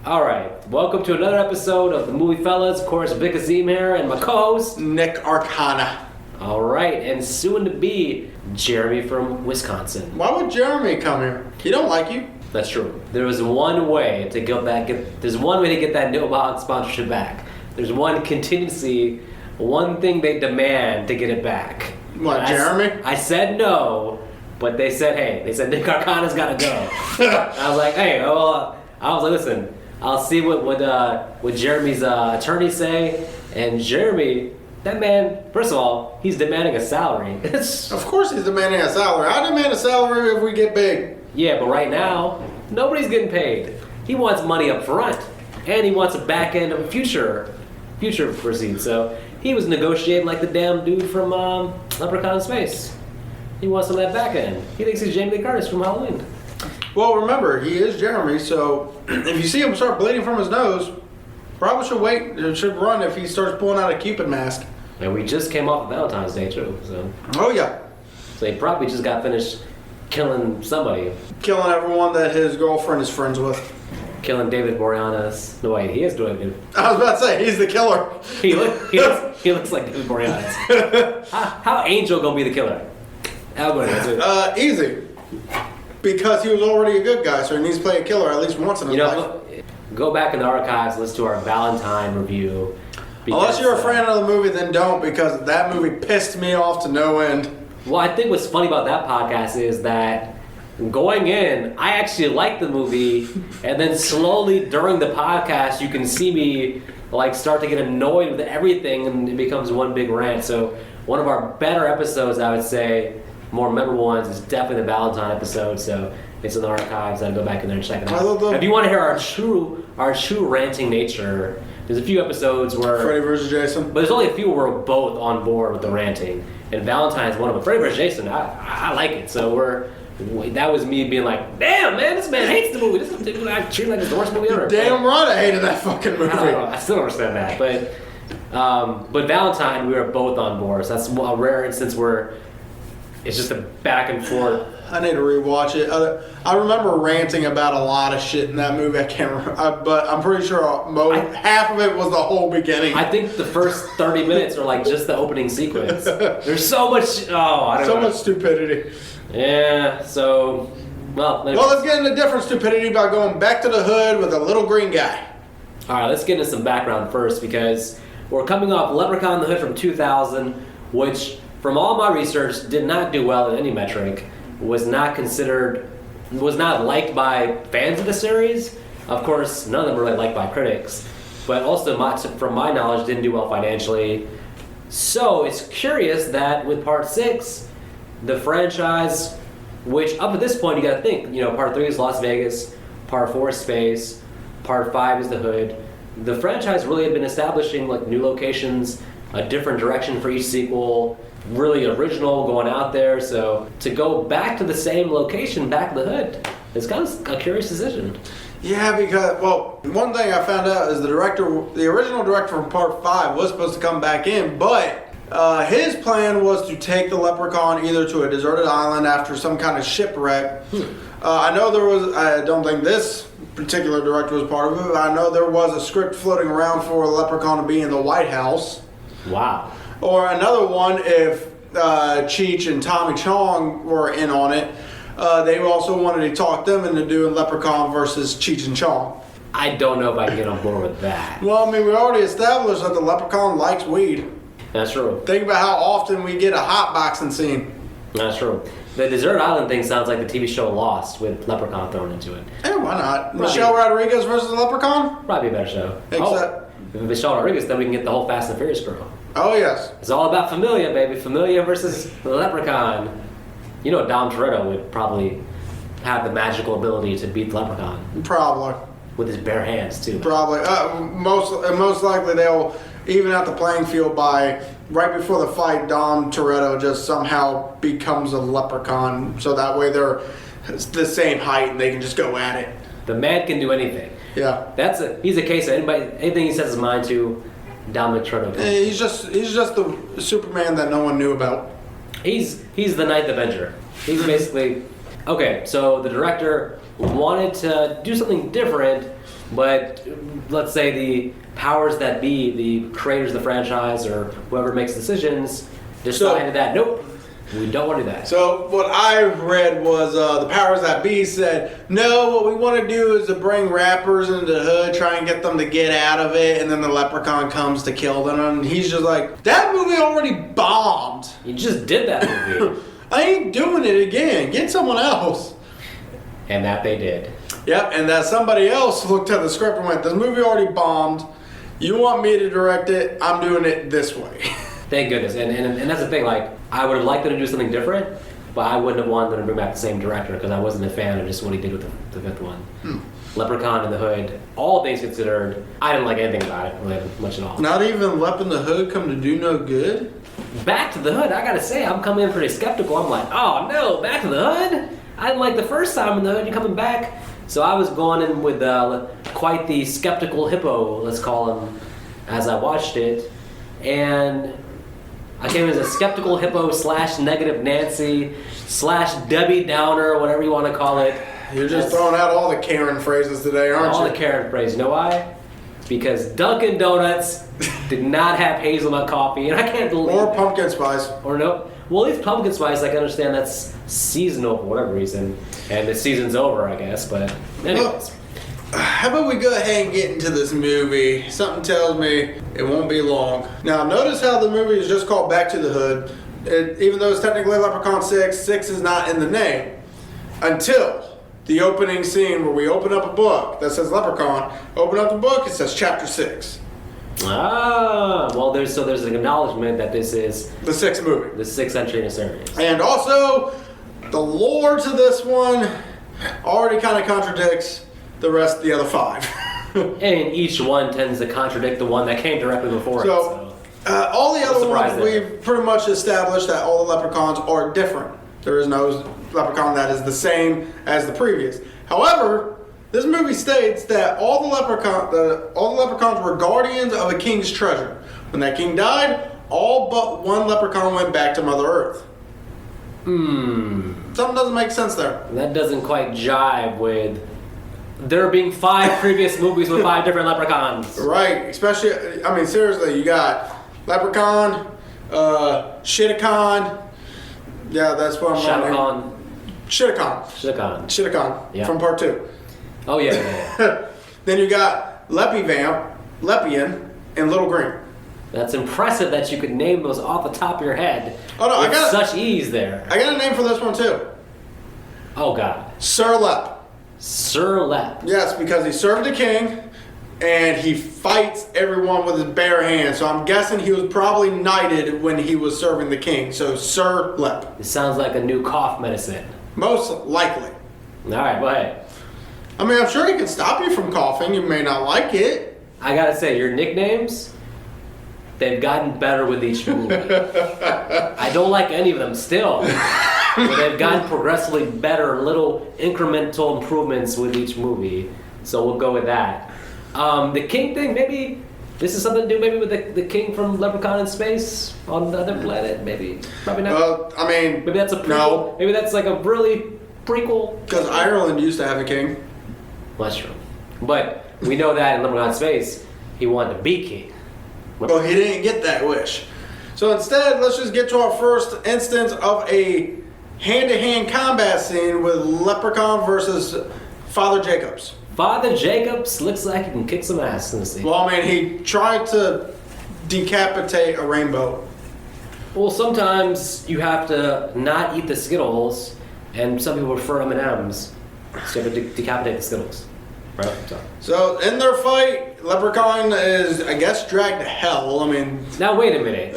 All right, welcome to another episode of the Movie Fellas. Of course, Vic Azim here and my co-host Nick Arcana. All right, and soon to be Jeremy from Wisconsin. Why would Jeremy come here? He don't like you. That's true. There was one way to get that. There's one way to get that no-box sponsorship back. There's one contingency, one thing they demand to get it back. What, Jeremy? I said no, but they said, hey, Nick Arcana's got to go. I was like, hey, well, I was like, listen, I'll see what Jeremy's attorneys say. And Jeremy, that man, first of all, he's demanding a salary. Of course he's demanding a salary. I demand a salary if we get big. Yeah, but right now, nobody's getting paid. He wants money up front, and he wants a back end of future proceeds. So he was negotiating like the damn dude from Leprechaun Space. He wants some of that back end. He thinks he's Jamie Lee Curtis from Halloween. Well, remember, he is Jeremy, so if you see him start bleeding from his nose, probably should wait. It should run if he starts pulling out a Cupid mask. And we just came off of Valentine's Day, too. So. Oh, yeah. So he probably just got finished killing somebody. Killing everyone that his girlfriend is friends with. Killing David Boreanaz. No, wait, he is doing it. I was about to say, he's the killer. He looks like David Boreanaz. How Angel gonna be the killer? How good is it? Easy. Because he was already a good guy, so he needs to play a killer at least once in his life. Go back in the archives, listen to our Valentine review. Unless you're a fan of the movie, then don't, because that movie pissed me off to no end. Well, I think what's funny about that podcast is that going in, I actually liked the movie, and then slowly during the podcast, you can see me like start to get annoyed with everything, and it becomes one big rant. So one of our better episodes, I would say, more memorable ones, is definitely the Valentine episode. So it's in the archives. I'd go back in there and check it out. If you want to hear our true ranting nature, there's a few episodes where Freddy vs. Jason. But there's only a few where we're both on board with the ranting. And Valentine's one of them. Freddy vs. Jason, I like it. So that was me being like, damn, man, this man hates the movie. This is I treat it like it's the worst movie ever. Damn right I hated that fucking movie. I still don't understand that. But Valentine, we were both on board. So that's a rare instance where it's just a back and forth. I need to rewatch it. I remember ranting about a lot of shit in that movie. I can't remember, but I'm pretty sure half of it was the whole beginning. I think the first 30 minutes are like just the opening sequence. There's so much. Much stupidity. Yeah. So, well, let's get into different stupidity by going back to the hood with a little green guy. All right, let's get into some background first because we're coming off Leprechaun in the Hood from 2000, which, from all my research, did not do well in any metric. Was not liked by fans of the series. Of course, none of them were really liked by critics, but also from my knowledge didn't do well financially. So it's curious that with part 6, the franchise, which up to this point you gotta think, part 3 is Las Vegas, part 4 is space, part 5 is the Hood. The franchise really had been establishing like new locations, a different direction for each sequel, really original, going out there. So to go back to the same location, back to the Hood, it's kind of a curious decision. Yeah, because, one thing I found out is the original director from part 5 was supposed to come back in, but his plan was to take the Leprechaun either to a deserted island after some kind of shipwreck. I don't think this particular director was part of it, but I know there was a script floating around for a Leprechaun to be in the White House. Wow. Or another one, if Cheech and Tommy Chong were in on it, they also wanted to talk them into doing Leprechaun versus Cheech and Chong. I don't know if I can get on board with that. Well, I mean, we already established that the Leprechaun likes weed. That's true. Think about how often we get a hot boxing scene. That's true. The Desert Island thing sounds like the TV show Lost with Leprechaun thrown into it. Hey, why not? Michelle Rodriguez versus Leprechaun? Probably a better show. If Michelle Rodriguez, then we can get the whole Fast and Furious crew. Oh, yes. It's all about Familia, baby. Familia versus the Leprechaun. Dom Toretto would probably have the magical ability to beat the Leprechaun. Probably. With his bare hands, too. Probably. Most likely they'll even out the playing field by right before the fight, Dom Toretto just somehow becomes a Leprechaun, so that way they're the same height and they can just go at it. The man can do anything. Yeah. He's a case of anything he sets his mind to, Dominic Toretto. He's just the Superman that no one knew about. He's the Ninth Avenger. He's basically okay. So the director wanted to do something different, But let's say the powers that be, the creators of the franchise or whoever makes decisions, decided that nope, we don't want to do that. So what I read was the powers that be said, no, what we want to do is to bring rappers into the hood, try and get them to get out of it, and then the leprechaun comes to kill them. And he's just like, that movie already bombed. You just did that movie. I ain't doing it again. Get someone else. And that they did. Yep, and that somebody else looked at the script and went, this movie already bombed. You want me to direct it? I'm doing it this way. Thank goodness. And that's the thing, like, I would have liked them to do something different, but I wouldn't have wanted them to bring back the same director because I wasn't a fan of just what he did with the fifth one. Leprechaun in the Hood, all things considered, I didn't like anything about it, really much at all. Not even Lep in the Hood come to do no good? Back to the Hood, I gotta say, I'm coming in pretty skeptical. I'm like, oh no, Back to the Hood? I didn't like the first time in the Hood, you're coming back? So I was going in with quite the skeptical hippo, let's call him, as I watched it. And I came as a skeptical hippo / negative Nancy / Debbie Downer, whatever you want to call it. You're just throwing out all the Karen phrases today, aren't you? All the Karen phrases. You know why? Because Dunkin' Donuts did not have hazelnut coffee, and I can't believe Or pumpkin spice. Or no. Well, at least pumpkin spice, I can understand that's seasonal for whatever reason. And the season's over, I guess, but anyways. Well, how about we go ahead and get into this movie? Something tells me it won't be long. Now, notice how the movie is just called Back to the Hood. Even though it's technically Leprechaun 6, 6 is not in the name. Until the opening scene where we open up a book that says Leprechaun. Open up the book, it says Chapter 6. Ah, well, there's an acknowledgement that this is The 6th movie. the 6th entry in a series. And also, the lore to this one already kind of contradicts the rest of the other 5. And each one tends to contradict the one that came directly before it. So, all the other ones, there. we've pretty much established that all the leprechauns are different. There is no leprechaun that is the same as the previous. However, this movie states that all the leprechauns were guardians of a king's treasure. When that king died, all but one leprechaun went back to Mother Earth. Something doesn't make sense there. That doesn't quite jive with there being 5 previous movies with 5 different leprechauns. Right, especially, I mean, seriously, you got Leprechaun, Shitacon. Yeah, that's what I'm Shadowcon. Shitacon. Shitacon Yeah. from part 2. Oh, yeah. Then you got Lepian, and Little Green. That's impressive that you could name those off the top of your head. Oh, no, with I got such ease there. I got a name for this one too. Oh, God. Sir Lep. Sir Lep. Yes, because he served the king, and he fights everyone with his bare hands. So I'm guessing he was probably knighted when he was serving the king. So Sir Lep. It sounds like a new cough medicine. Most likely. All right, go ahead. I mean, I'm sure he can stop you from coughing. You may not like it. I gotta say, your nicknames, they've gotten better with each movie. I don't like any of them still. But they've gotten progressively better, little incremental improvements with each movie. So we'll go with that. The king thing, maybe this is something to do maybe with the king from Leprechaun in Space on the other planet, maybe. Probably not. Well, I mean, Maybe that's a prequel. No. Maybe that's like a really prequel. Because Ireland used to have a king. Well, that's true. But we know that in Leprechaun Space, he wanted to be king. Well, he didn't get that wish. So instead, let's just get to our first instance of a hand-to-hand combat scene with Leprechaun versus Father Jacobs. Father Jacobs looks like he can kick some ass in the scene. Well, I mean, he tried to decapitate a rainbow. Well, sometimes you have to not eat the Skittles, and some people prefer M&Ms, so you have to decapitate the Skittles. Right? So in their fight, Leprechaun is, I guess, dragged to hell. I mean... Now, wait a minute.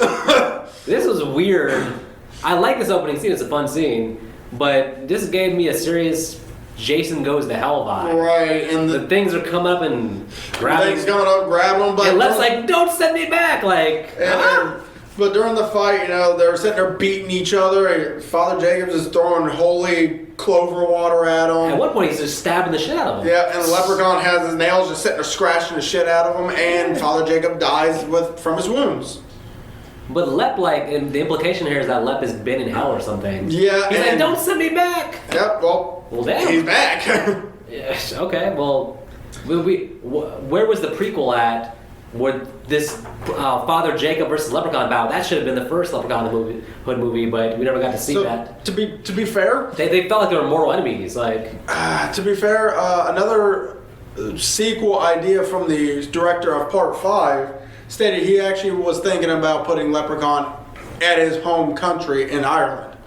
This was weird. I like this opening scene. It's a fun scene. But this gave me a serious Jason Goes to Hell vibe. Right, and The things are coming up and grabbing. things coming up, grabbing them. But And Left's like, don't send me back. Like, But during the fight, you know, they're sitting there beating each other. And Father Jacobs is throwing holy clover water at At him. one point, he's just stabbing the shit out of him. Yeah, and the Leprechaun has his nails just sitting there scratching the shit out of him, and Father Jacob dies from his wounds. But Lep, like, and the implication here is that Lep has been in hell or something. Yeah, He's like, and- don't send me back. Yep, well, Well, damn. he's back. Yes, okay, well, Where was the prequel at? Where this Father Jacob versus Leprechaun battle? That should have been the first Leprechaun Hood movie, but we never got to see that. To be fair, they felt like they were mortal enemies. Like to be fair, another sequel idea from the director of Part 5 stated he actually was thinking about putting Leprechaun at his home country in Ireland.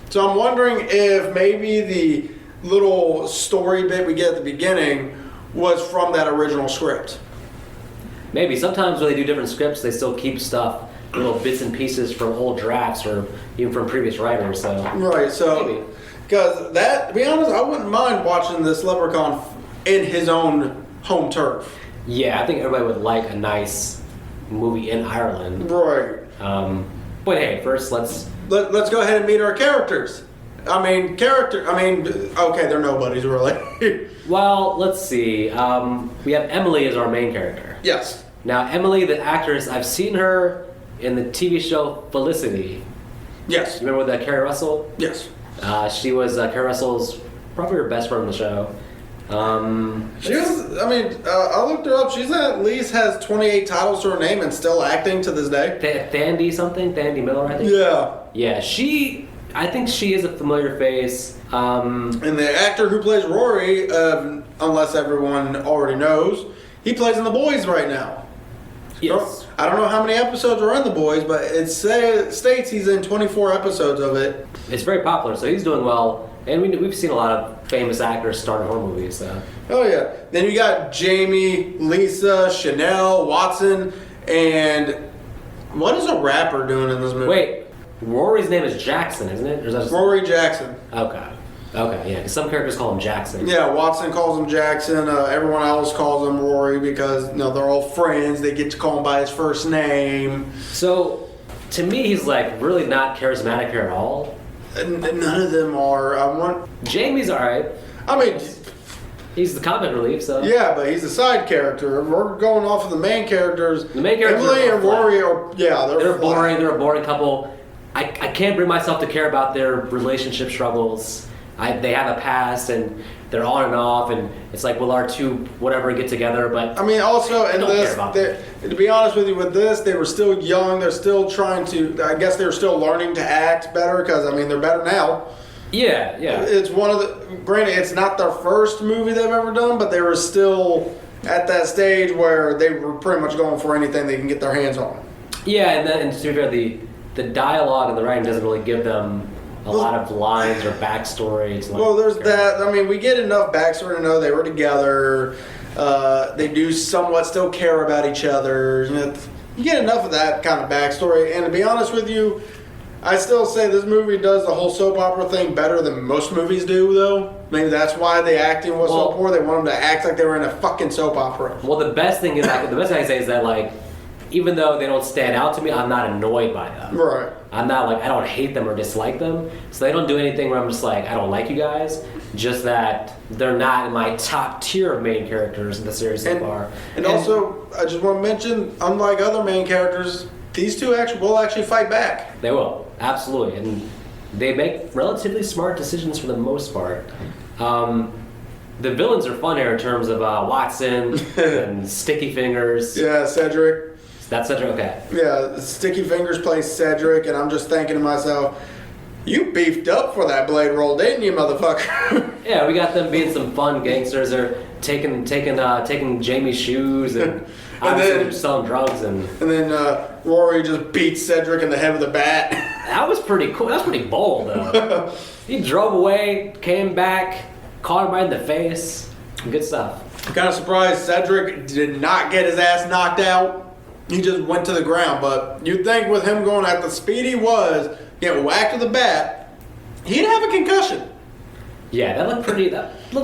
So I'm wondering if maybe the little story bit we get at the beginning was from that original script. maybe sometimes when they do different scripts, they still keep stuff, little bits and pieces from old drafts or even from previous writers. So right, so because that, to be honest, I wouldn't mind watching this Leprechaun in his own home turf. Yeah, I think everybody would like a nice movie in Ireland. Right. But hey, first let's go ahead and meet our characters. Okay, they're nobodies really. Well, let's see. We have Emily as our main character. Yes. Now, Emily, the actress, I've seen her in the TV show Felicity. Yes. You remember with Carrie Russell? Yes. She was Carrie Russell's probably her best friend on the show. She was. I looked her up. She's at least has 28 titles to her name and still acting to this day. Thandie Miller, I think. Yeah. Yeah, I think she is a familiar face. And the actor who plays Rory, unless everyone already knows, he plays in The Boys right now. Yes. I don't know how many episodes are in The Boys, but it states he's in 24 episodes of it. It's very popular, so he's doing well. And we've seen a lot of famous actors star in horror movies. So. Oh, yeah. Then you got Jamie, Lisa, Chanel, Watson, and what is a rapper doing in this movie? Wait, Rory's name is Jackson, isn't it? Or is that just... Rory Jackson. Okay, yeah, because some characters call him Jackson. Yeah, Watson calls him Jackson. Everyone else calls him Rory because they're all friends. They get to call him by his first name. So, to me, he's like really not charismatic here at all. None of them are. Jamie's alright. He's the comic relief, so. Yeah, but he's a side character. We're going off of the main characters. The main characters Emily and Rory are, they're boring. They're a boring couple. I can't bring myself to care about their relationship struggles. They have a past and they're on and off, and it's like, will our two whatever get together? But also in this, to be honest with you, with this, they were still young. They're still trying to. I guess they're still learning to act better because they're better now. Yeah. It's one of the. Granted, it's not their first movie they've ever done, but they were still at that stage where they were pretty much going for anything they can get their hands on. Yeah, and to be fair, the dialogue and the writing doesn't really give them a lot of lines or backstory. There's that. We get enough backstory to know they were together. They do somewhat still care about each other. You get enough of that kind of backstory. And to be honest with you, I still say this movie does the whole soap opera thing better than most movies do, though. Maybe that's why the acting was so poor. They want them to act like they were in a fucking soap opera. Well, the best thing I say is that even though they don't stand out to me, I'm not annoyed by them. Right. I'm not I don't hate them or dislike them. So they don't do anything where I'm just I don't like you guys. Just that they're not in my top tier of main characters in the series so far. And also, I just want to mention, unlike other main characters, these two will actually fight back. They will, absolutely. And they make relatively smart decisions for the most part. The villains are fun here in terms of Watson and Sticky Fingers. Yeah, Cedric. That's Cedric, okay. Yeah, Sticky Fingers plays Cedric, and I'm just thinking to myself, you beefed up for that blade roll, didn't you, motherfucker? Yeah, we got them being some fun gangsters. They're taking Jamie's shoes and obviously selling drugs and then Rory just beats Cedric in the head with a bat. That was pretty cool. That was pretty bold, though. He drove away, came back, caught him right in the face. Good stuff. I'm kind of surprised Cedric did not get his ass knocked out. He just went to the ground, but you'd think with him going at the speed he was, getting whacked with a bat, he'd have a concussion. Yeah, that looked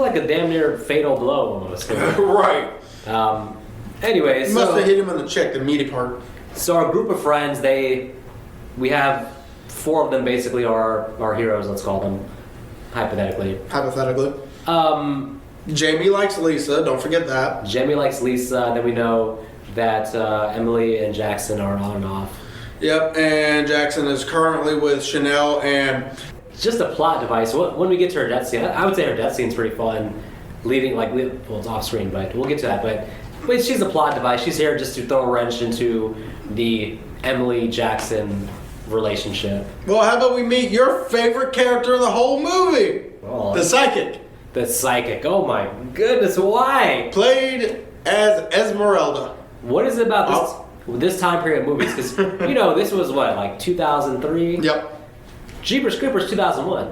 like a damn near fatal blow almost. Right. Anyways, he must have hit him in the cheek, the meaty part. So our group of friends, we have 4 of them basically are our heroes, let's call them, hypothetically. Jamie likes Lisa, don't forget that. Jamie likes Lisa, then we know that Emily and Jackson are on and off. Yep, and Jackson is currently with Chanel, and just a plot device. When we get to her death scene, I would say her death scene's pretty fun. well, it's off screen, but we'll get to that. But she's a plot device. She's here just to throw a wrench into the Emily Jackson relationship. Well, how about we meet your favorite character in the whole movie? Oh, the psychic. The psychic. Oh my goodness, why? Played as Esmeralda. What is it about this time period of movies? Because, this was what, like 2003? Yep. Jeepers Creepers 2001.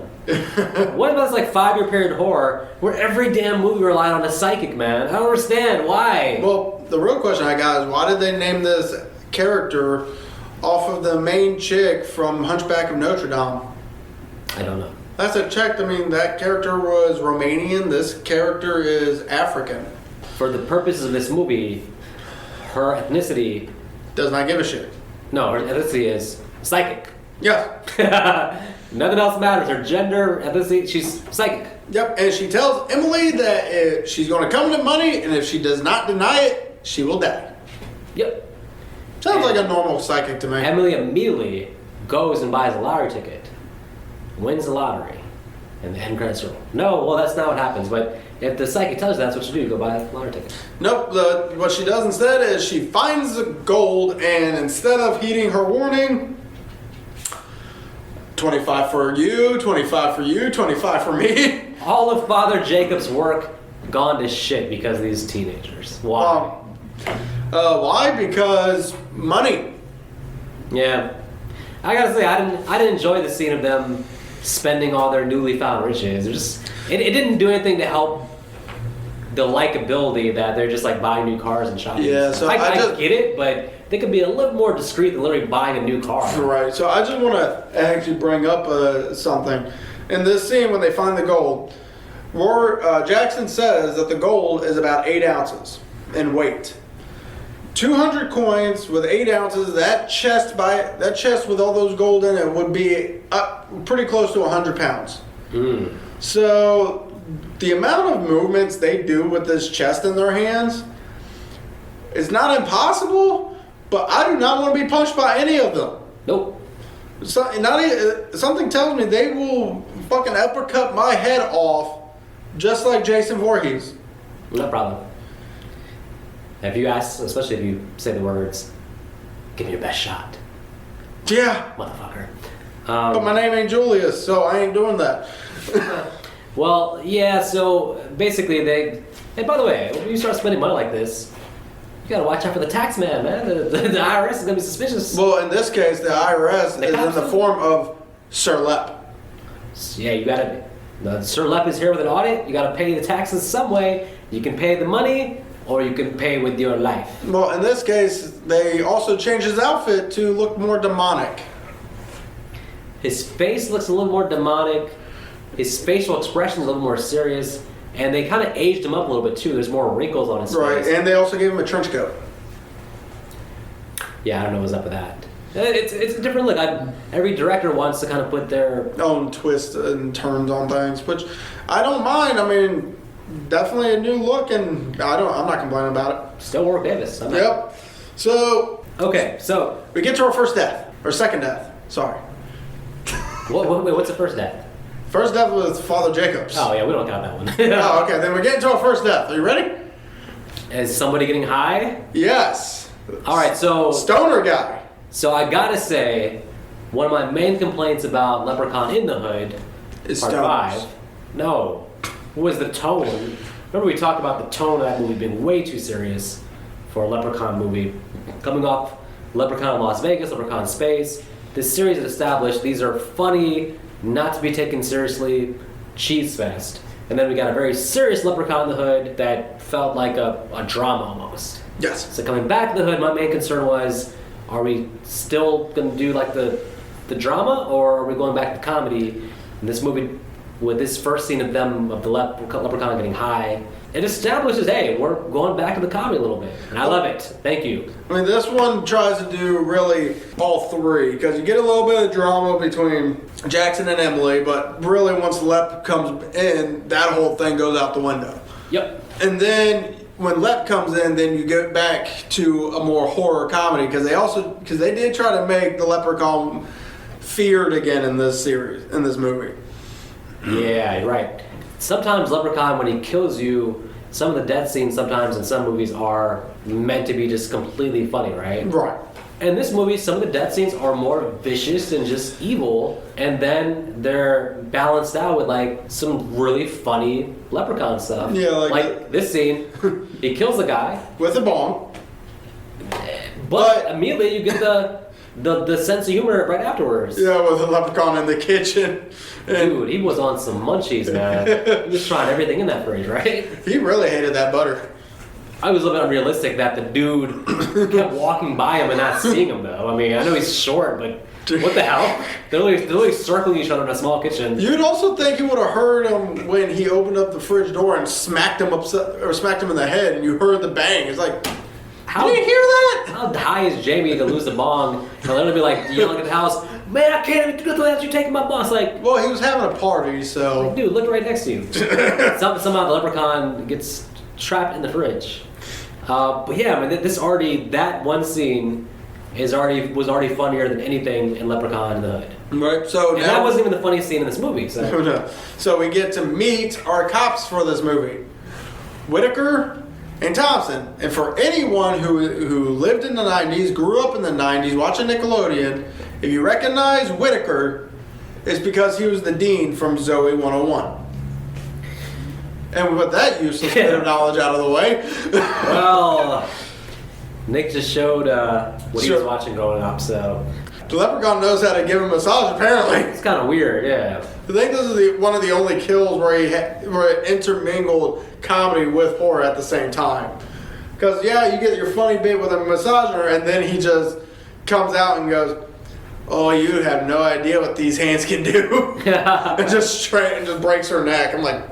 What about this 5-year period horror where every damn movie relied on a psychic, man? I don't understand. Why? Well, the real question I got is why did they name this character off of the main chick from Hunchback of Notre Dame? I don't know. Last I checked, that character was Romanian. This character is African. For the purposes of this movie, her ethnicity... Does not give a shit. No, her ethnicity is psychic. Yeah. Nothing else matters. Her gender, ethnicity, she's psychic. Yep, and she tells Emily that if she's going to come to money, and if she does not deny it, she will die. Yep. Sounds like a normal psychic to me. Emily immediately goes and buys a lottery ticket, wins the lottery, and the end credits roll. No, well, that's not what happens, but if the psychic tells you that's what you do, you go buy a lottery ticket. Nope, what she does instead is she finds the gold, and instead of heeding her warning, 25 for you, 25 for you, 25 for me. All of Father Jacob's work gone to shit because of these teenagers. Why? Why? Because money. Yeah. I gotta say, I didn't enjoy the scene of them spending all their newly found riches. It didn't do anything to help the likability that they're just buying new cars and shopping. Yeah, so I get it, but they could be a little more discreet than literally buying a new car. Right. So I just want to actually bring up something. In this scene, when they find the gold, Jackson says that the gold is about 8 ounces in weight. 200 coins with 8 ounces. That chest with all those gold in it would be pretty close to 100 pounds. Mm. So the amount of movements they do with this chest in their hands is not impossible. But I do not want to be punched by any of them. Nope. Something tells me they will fucking uppercut my head off, just like Jason Voorhees. No problem. If you ask, especially if you say the words, "Give me your best shot." Yeah. Motherfucker. But my name ain't Julius, so I ain't doing that. Well, yeah. So basically, Hey, by the way, when you start spending money like this, you gotta watch out for the tax man, man. The IRS is gonna be suspicious. Well, in this case, the IRS is in the form of Sir Lep. Yeah, you gotta. Sir Lep is here with an audit. You gotta pay the taxes some way. You can pay the money, or you can pay with your life. Well, in this case, they also changed his outfit to look more demonic. His face looks a little more demonic. His facial expression is a little more serious. And they kind of aged him up a little bit too. There's more wrinkles on his face. Right, and they also gave him a trench coat. Yeah, I don't know what's up with that. It's a different look. Every director wants to kind of put their own twist and turns on things, which I don't mind. Definitely a new look, and I'm not complaining about it. Still Warwick Davis. Yep. So okay, so we get to our first death or second death. Sorry. Wait, what's the first death? First death was Father Jacobs. Oh, yeah, we don't count that one. Oh, okay. Then we're getting to our first death. Are you ready? Is somebody getting high? Yes. All right, so... Stoner guy. So I gotta say, one of my main complaints about Leprechaun in the Hood, is Part stoners. 5, no, was the tone. Remember we talked about the tone of that movie being way too serious for a Leprechaun movie. Coming off Leprechaun in Las Vegas, Leprechaun in Space, this series had established these are funny, not to be taken seriously, cheese fest. And then we got a very serious Leprechaun in the Hood that felt like a drama almost. Yes. So coming back to the Hood, my main concern was, are we still going to do like the drama, or are we going back to comedy? In this movie, with this first scene of the Leprechaun getting high, it establishes, hey, we're going back to the comedy a little bit. And I love it. Thank you. This one tries to do really all three, because you get a little bit of drama between Jackson and Emily, but really once Lep comes in, that whole thing goes out the window. Yep. And then when Lep comes in, then you get back to a more horror comedy, because they did try to make the Leprechaun feared again in this series, in this movie. Yeah, you're right. sometimes Leprechaun, when he kills you, some of the death scenes sometimes in some movies are meant to be just completely funny, right? Right. In this movie, some of the death scenes are more vicious and just evil, and then they're balanced out with like some really funny Leprechaun stuff. Yeah, like this scene, he kills the guy with a bomb, but immediately you get the sense of humor right afterwards. Yeah, with the Leprechaun in the kitchen. Dude, he was on some munchies, man. He was trying everything in that fridge, right? He really hated that butter. I was a little bit unrealistic that the dude kept walking by him and not seeing him, though. I mean, I know he's short, but what the hell? They're literally circling each other in a small kitchen. You'd also think you would have heard him when he opened up the fridge door and smacked him in the head, and you heard the bang. It's like, how, did you hear that? How high is Jamie to lose the bong and literally be like yelling at the house, man, I can't even let you take my bong. It's like, well, he was having a party, so. Like, dude, look right next to you. Somehow the Leprechaun gets trapped in the fridge. But yeah, I mean, that one scene was already funnier than anything in Leprechaun in the Hood. Right. So and that wasn't even the funniest scene in this movie. So we get to meet our cops for this movie, Whitaker and Thompson. And for anyone who lived in the 90s, grew up in the 90s, watching Nickelodeon, if you recognize Whitaker, it's because he was the dean from Zoe 101. And with that useless bit of knowledge out of the way. Well, Nick just showed what he was watching growing up, so. The Leprechaun knows how to give him a massage, apparently. It's kind of weird, yeah. I think this is one of the only kills where it intermingled comedy with horror at the same time. Because, yeah, you get your funny bit with a massager, and then he just comes out and goes, oh, you have no idea what these hands can do. And just breaks her neck. I'm like,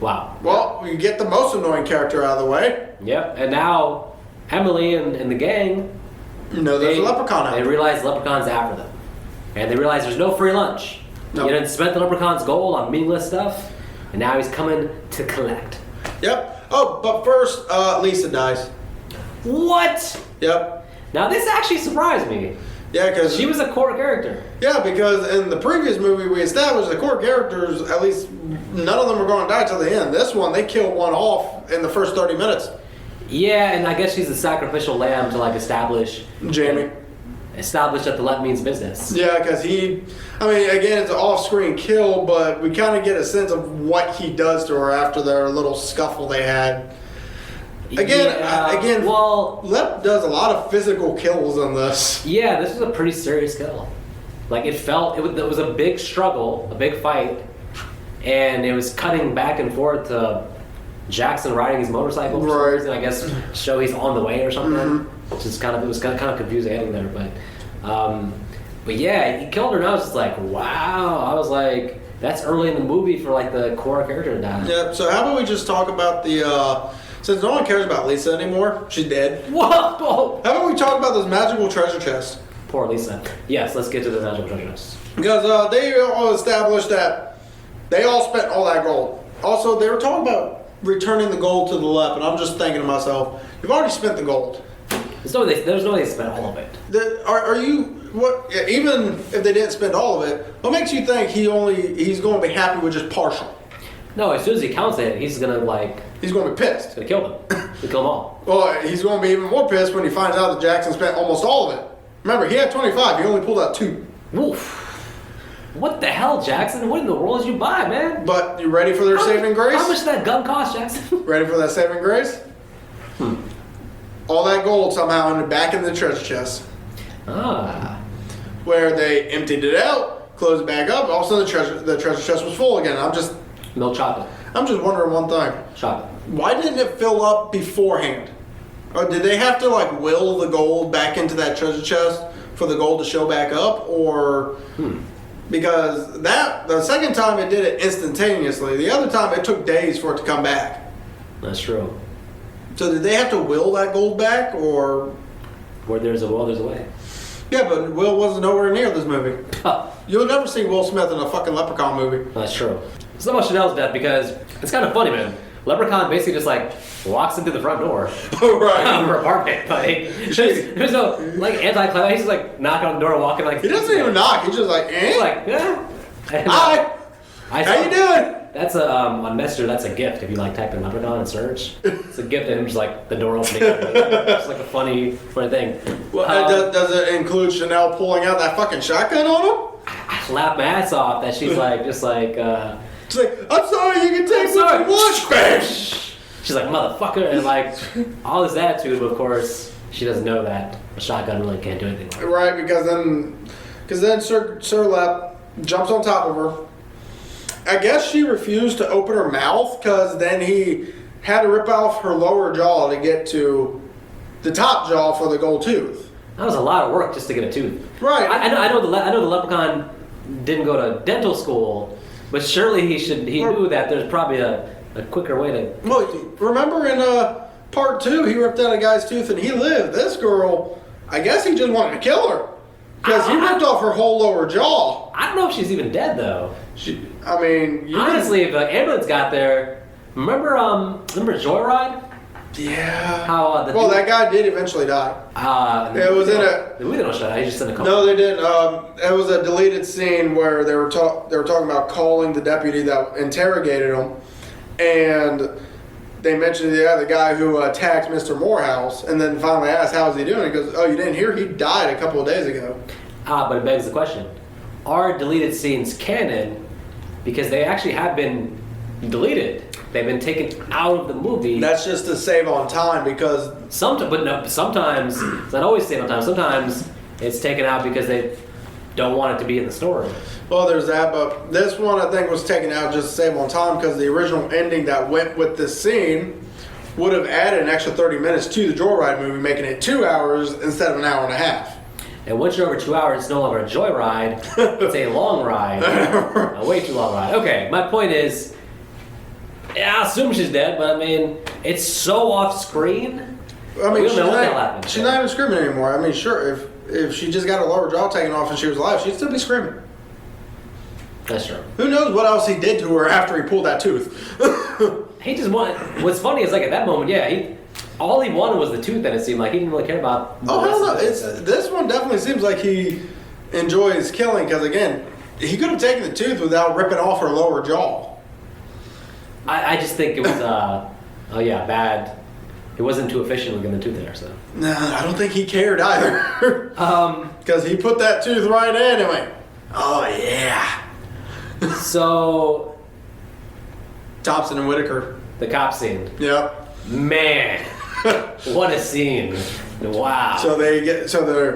wow. Well, we get the most annoying character out of the way. Yep, and now Emily and the gang, there's a leprechaun out there. They realize Leprechaun's after them. And they realize there's no free lunch. No. You done spent the Leprechaun's gold on meaningless stuff, and now he's coming to collect. Yep. Oh, but first, Lisa dies. What? Yep. Now this actually surprised me. Yeah, because she was a core character. Yeah, because in the previous movie we established the core characters, at least none of them were going to die till the end. This one, they killed one off in the first 30 minutes. Yeah, and I guess she's the sacrificial lamb to like establish Jamie. Establish that the Let means business. Yeah, because again, it's an off-screen kill, but we kind of get a sense of what he does to her after their little scuffle they had. Again, well, Lep does a lot of physical kills in this. Yeah, this was a pretty serious kill. Like it was a big struggle, a big fight, and it was cutting back and forth to Jackson riding his motorcycle for some reason, I guess show he's on the way or something. Mm-hmm. Which is kind of confusing heading there, but yeah, he killed her, and I was just like, wow. I was like, that's early in the movie for like the core character to die. Yeah. So how about we just talk about the. Since no one cares about Lisa anymore, she's dead. Whoa! How about we talk about this magical treasure chest? Poor Lisa. Yes, let's get to the magical treasure chest. Because they all established that they all spent all that gold. Also, they were talking about returning the gold to the Lep, and I'm just thinking to myself, you've already spent the gold. There's no way they spent all of it. Even if they didn't spend all of it, what makes you think he's going to be happy with just partial? No, as soon as he counts it, he's gonna he's going to be pissed. He's gonna kill them. He'll kill them all. Well, he's going to be even more pissed when he finds out that Jackson spent almost all of it. Remember, he had 25. He only pulled out 2. Woof. What the hell, Jackson? What in the world did you buy, man? But you ready for their saving grace? How much did that gun cost, Jackson? Ready for that saving grace? All that gold somehow back in the treasure chest. Ah. Where they emptied it out, closed it back up. Also, the treasure chest was full again. Milk chocolate. I'm just wondering one thing. Chocolate. Why didn't it fill up beforehand? Or did they have to will the gold back into that treasure chest for the gold to show back up? Or because the second time it did it instantaneously. The other time it took days for it to come back. That's true. So did they have to will that gold back, or where there's a will, there's a way? Yeah, but Will wasn't nowhere near this movie. You'll never see Will Smith in a fucking Leprechaun movie. That's true. It's not about Chanel's death because it's kind of funny, man. Leprechaun basically just walks into the front door. Oh, right. Of her apartment. There's no anti-climax. He's just knocking on the door, walking He doesn't even knock. He's just He's yeah. Hi. How you doing? That's a on Messenger. That's a gift. If you like type in Leprechaun and search, it's a gift, and it's like the door opening. It's like a funny thing. Well, does it include Chanel pulling out that fucking shotgun on him? I laughed my ass off that she's like, just like. She's like, I'm sorry, you can take what you want. She's like, motherfucker, and like all this attitude. But of course, she doesn't know that a shotgun really can't do anything. Like right, because then Sir Lep jumps on top of her. I guess she refused to open her mouth because then he had to rip off her lower jaw to get to the top jaw for the gold tooth. That was a lot of work just to get a tooth. Right. I know the Leprechaun didn't go to dental school, but surely he knew that there's probably a quicker way to. Well, remember in part 2, he ripped out a guy's tooth and he lived. This girl, I guess he just wanted to kill her because he ripped off her whole lower jaw. I don't know if she's even dead though. Honestly, if the ambulance got there, remember Joyride? Yeah. How that guy did eventually die. It was in a. We didn't show that. He just sent a call. No, they didn't. It was a deleted scene where they were talking about calling the deputy that interrogated him, and they mentioned the guy who attacked Mr. Morehouse, and then finally asked how is he doing. He goes, "Oh, you didn't hear? He died a couple of days ago." But it begs the question: are deleted scenes canon? Because they actually have been deleted. They've been taken out of the movie. That's just to save on time because sometimes it's not always save on time. Sometimes it's taken out because they don't want it to be in the story. Well, there's that, but this one I think was taken out just to save on time because the original ending that went with this scene would have added an extra 30 minutes to the Joyride movie, making it 2 hours instead of an hour and a half. And once you're over 2 hours, it's no longer a joyride; it's a long ride, a way too long ride. Okay, my point is. Yeah, I assume she's dead, but I mean, it's so off screen. I mean, she's not even screaming anymore. I mean, sure, if she just got her lower jaw taken off and she was alive, she'd still be screaming. That's true. Who knows what else he did to her after he pulled that tooth? He just wanted. What's funny is like at that moment, all he wanted was the tooth, and it seemed like he didn't really care about. Oh hell no! This one definitely seems like he enjoys killing because again, he could have taken the tooth without ripping off her lower jaw. I just think it was, bad. It wasn't too efficient with getting the tooth there, so. Nah, I don't think he cared either. Because he put that tooth right in and went, oh yeah. So. Thompson and Whitaker. The cop scene. Yep. Man. What a scene. Wow. So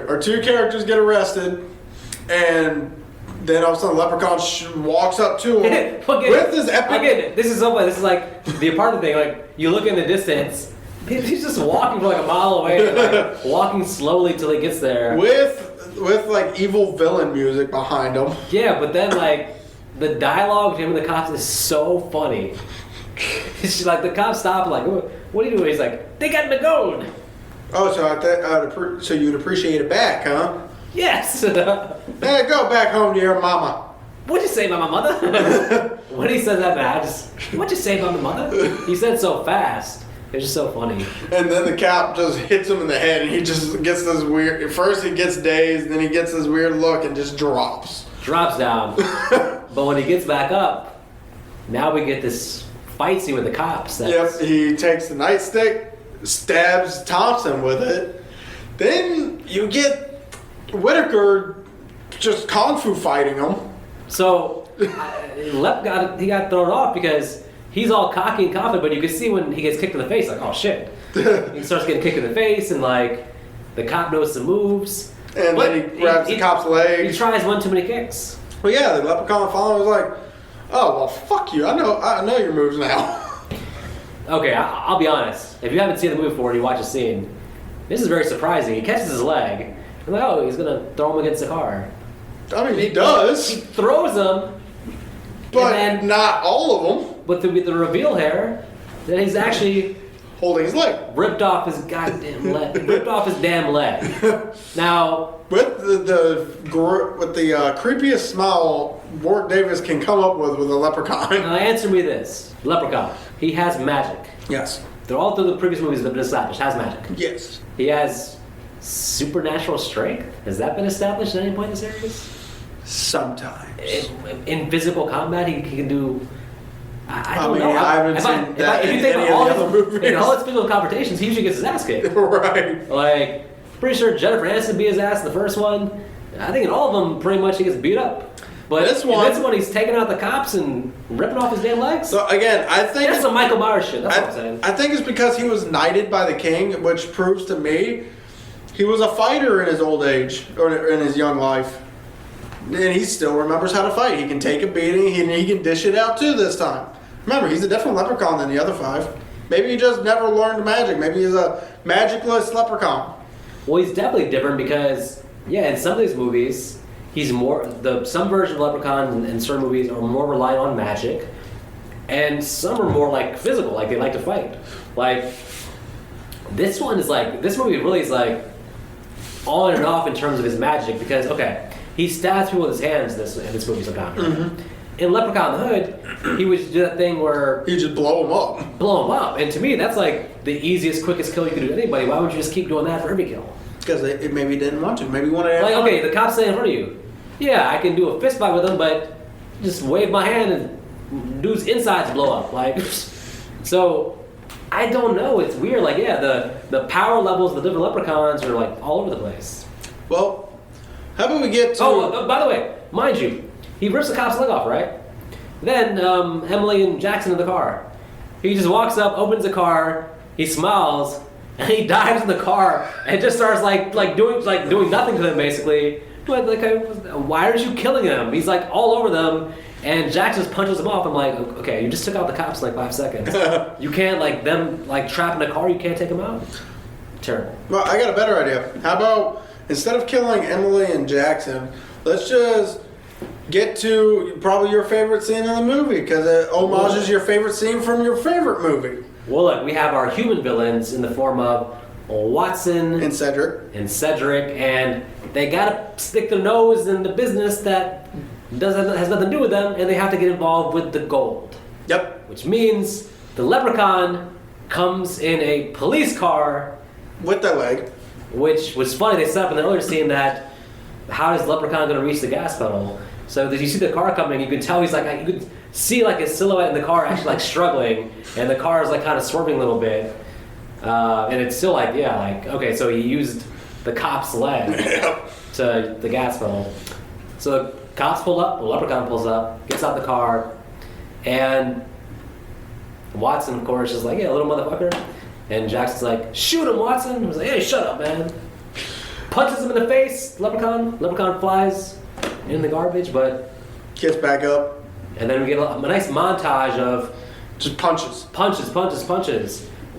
our two characters get arrested and then all of a sudden Leprechaun walks up to him with his epic. Again, this is so funny. This is like the apartment thing. Like you look in the distance, he's just walking for like a mile away, like, walking slowly till he gets there. With like evil villain music behind him. Yeah, but then like the dialogue between him and the cops is so funny. It's like the cops stop like, what are you doing? He's like, they got the gold. Oh, so you'd appreciate it back, huh? Yes. Hey, go back home to your mama. What'd you say about my mother? When he said that, man, what'd you say about my mother? He said so fast. It was just so funny. And then the cop just hits him in the head, and he just gets this weird. First, he gets dazed, then he gets this weird look, and just drops. Drops down. But when he gets back up, now we get this fight scene with the cops. Yep. He takes the nightstick, stabs Thompson with it. Then you get Whitaker just kung fu fighting him. So Lep got thrown off because he's all cocky and confident, but you can see when he gets kicked in the face, like, oh shit. He starts getting kicked in the face, and like the cop knows some moves. And then he grabs the cop's leg. He tries one too many kicks. Well, yeah, the Leprechaun finally was like, oh well, fuck you. I know your moves now. Okay, I'll be honest. If you haven't seen the movie before and you watch a scene, this is very surprising. He catches his leg. I'm like, oh, he's gonna throw him against the car. I mean, he does. He throws him, but then, not all of them. But the reveal here that he's actually holding his leg. Ripped off his goddamn leg. Ripped off his damn leg. Now, with the creepiest smile Warwick Davis can come up with a leprechaun. Now, answer me this: Leprechaun. He has magic. Yes. They're all through the previous movies that have been established. Has magic. Yes. He has supernatural strength. Has that been established at any point in the series? Sometimes. In physical combat, he can do I don't know. I haven't seen that if you in think any of all of the other movies. in all his physical confrontations, he usually gets his ass kicked. Right. Like, pretty sure Jennifer Aniston beat his ass in the first one. I think in all of them, pretty much he gets beat up. But this one, he's taking out the cops and ripping off his damn legs. So again, I think that's some Michael Myers shit. That's what I'm saying. I think it's because he was knighted by the king, which proves to me he was a fighter in his old age or in his young life, and he still remembers how to fight. He can take a beating. He can dish it out too this time. Remember, he's a different leprechaun than the other 5. Maybe he just never learned magic. Maybe he's a magicless leprechaun. Well, he's definitely different because in some of these movies. He's some version of Leprechaun in certain movies are more reliant on magic, and some are more like physical, like they like to fight. Like this movie really is like on and off in terms of his magic because he stabs people with his hands in this movie sometimes. Mm-hmm. In Leprechaun the Hood, he would do that thing where you just blow him up, and to me that's like the easiest, quickest kill you could do to anybody. Why would you just keep doing that for every kill? Because it maybe didn't want to. Maybe wanted to. Like the cops stand in front of you. Yeah, I can do a fist fight with him, but just wave my hand and dude's insides blow up. Like, so I don't know. It's weird. Like, the power levels of the different leprechauns are like all over the place. Well, how about we get to? Oh, by the way, mind you, he rips the cop's leg off, right? Then Emily and Jackson in the car. He just walks up, opens the car, he smiles, and he dives in the car and just starts doing nothing to them basically. But why aren't you killing him? He's like all over them, and Jack just punches him off. I'm like, okay, you just took out the cops in like 5 seconds. You can't them trapped in a car. You can't take them out. Terrible. Well, I got a better idea. How about instead of killing Emily and Jackson, let's just get to probably your favorite scene in the movie because it homages your favorite scene from your favorite movie. Well, look, we have our human villains in the form of Watson and Cedric, and they gotta stick their nose in the business that has nothing to do with them, and they have to get involved with the gold. Yep. Which means the leprechaun comes in a police car with their leg. Which was funny. They set up in the earlier scene that how is the leprechaun going to reach the gas pedal? So that you see the car coming, you can tell he's like you can see like his silhouette in the car actually like struggling, and the car is like kind of swerving a little bit. And it's still okay, so he used the cop's leg to the gas pedal. So the cops pull up, the leprechaun pulls up, gets out the car, and Watson, of course, is like, little motherfucker. And Jackson's like, shoot him, Watson. He was like, hey, shut up, man. Punches him in the face, leprechaun flies in the garbage, but gets back up. And then we get a nice montage of just punches.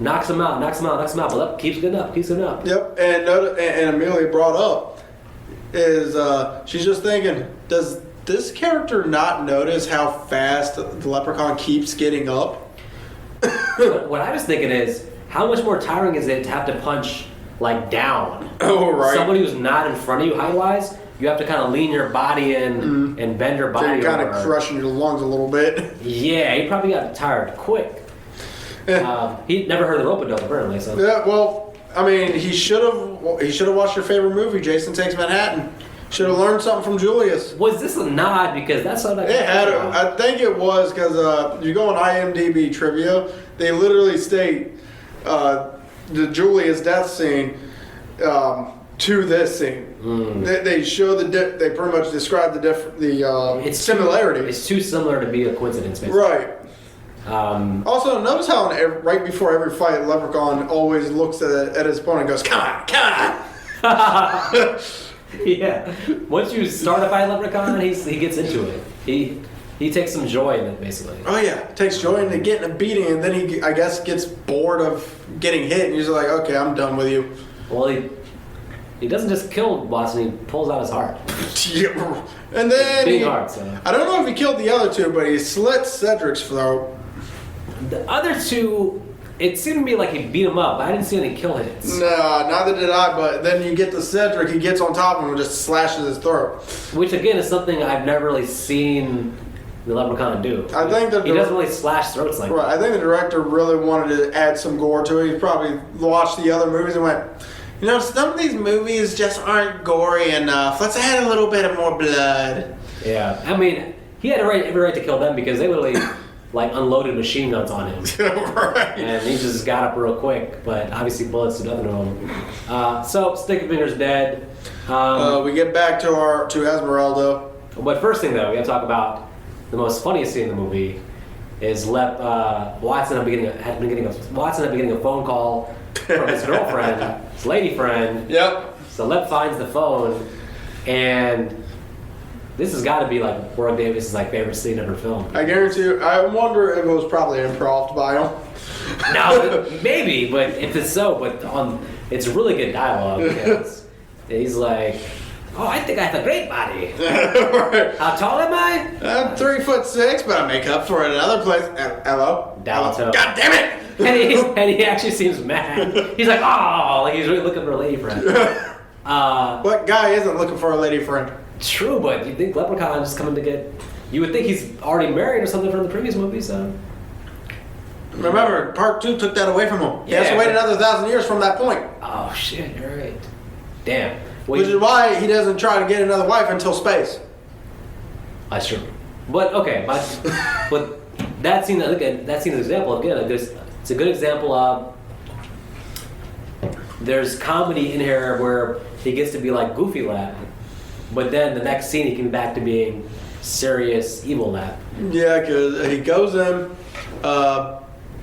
Knocks him out, but keeps getting up. Yep, and Amelia brought up is she's just thinking, does this character not notice how fast the leprechaun keeps getting up? What I was thinking is, how much more tiring is it to have to punch down? Oh, right. Somebody who's not in front of you height-wise, you have to kind of lean your body in and bend your body. So you're kind of crushing your lungs a little bit. Yeah, he probably got tired quick. He never heard the rope-a-dope apparently. So. Yeah, well, I mean, he should have watched your favorite movie, Jason Takes Manhattan. Should have learned something from Julius. Was this a nod? Because that's what I think it was because if you go on IMDb trivia, they literally state the Julius death scene to this scene. They show they pretty much describe the similarity. It's too similar to be a coincidence, basically. Right. Also, notice how right before every fight, Leprechaun always looks at his opponent and goes, "Come on!" Yeah. Once you start a fight, Leprechaun, he gets into it. He takes some joy in it, basically. Oh yeah, takes joy in getting a beating, and then he, I guess, gets bored of getting hit, and he's like, "Okay, I'm done with you." Well, he doesn't just kill Watson; he pulls out his heart. Yeah. And then heart, so. I don't know if he killed the other two, but he slit Cedric's throat. The other two, it seemed to me like he beat him up. I didn't see any kill hits. No, neither did I. But then you get to Cedric, he gets on top of him and just slashes his throat. Which again is something I've never really seen the Leprechaun do. I think he doesn't really slash throats like that. I think the director really wanted to add some gore to it. He probably watched the other movies and went, some of these movies just aren't gory enough. Let's add a little bit of more blood. Yeah, I mean, he had every right to kill them because they literally like unloaded machine guns on him. Right. And he just got up real quick, but obviously bullets do nothing to him. So Stickyfinger's dead. We get back to Esmeralda. But first thing though, we have to talk about the most funniest scene in the movie is Watson ended up getting a phone call from his girlfriend, his lady friend. Yep. So Lep finds the phone, and this has got to be like Warwick Davis' like favorite scene of her film. I guarantee you. I wonder if it was probably improv by him. No, maybe, but if it's so, it's really good dialogue because he's like, "Oh, I think I have a great body. Right. How tall am I? I'm 3'6", but I make up for it in another place." Hello? Dalto. God damn it! And he actually seems mad. He's like, "Oh," like he's really looking for a lady friend. What guy isn't looking for a lady friend? True, but you think Leprechaun is coming to get? You would think he's already married or something from the previous movie, so. Remember, part 2 took that away from him. He has Yeah, to wait another 1,000 years from that point. Oh shit, you're right. Damn. Well, Which is why he doesn't try to get another wife until space. That's true. But okay, but that scene, again, that scene is an example again. It's a good example of there's comedy in here where he gets to be like goofy Lap, but then the next scene he can back to being serious evil Lap. Yeah, because he goes in.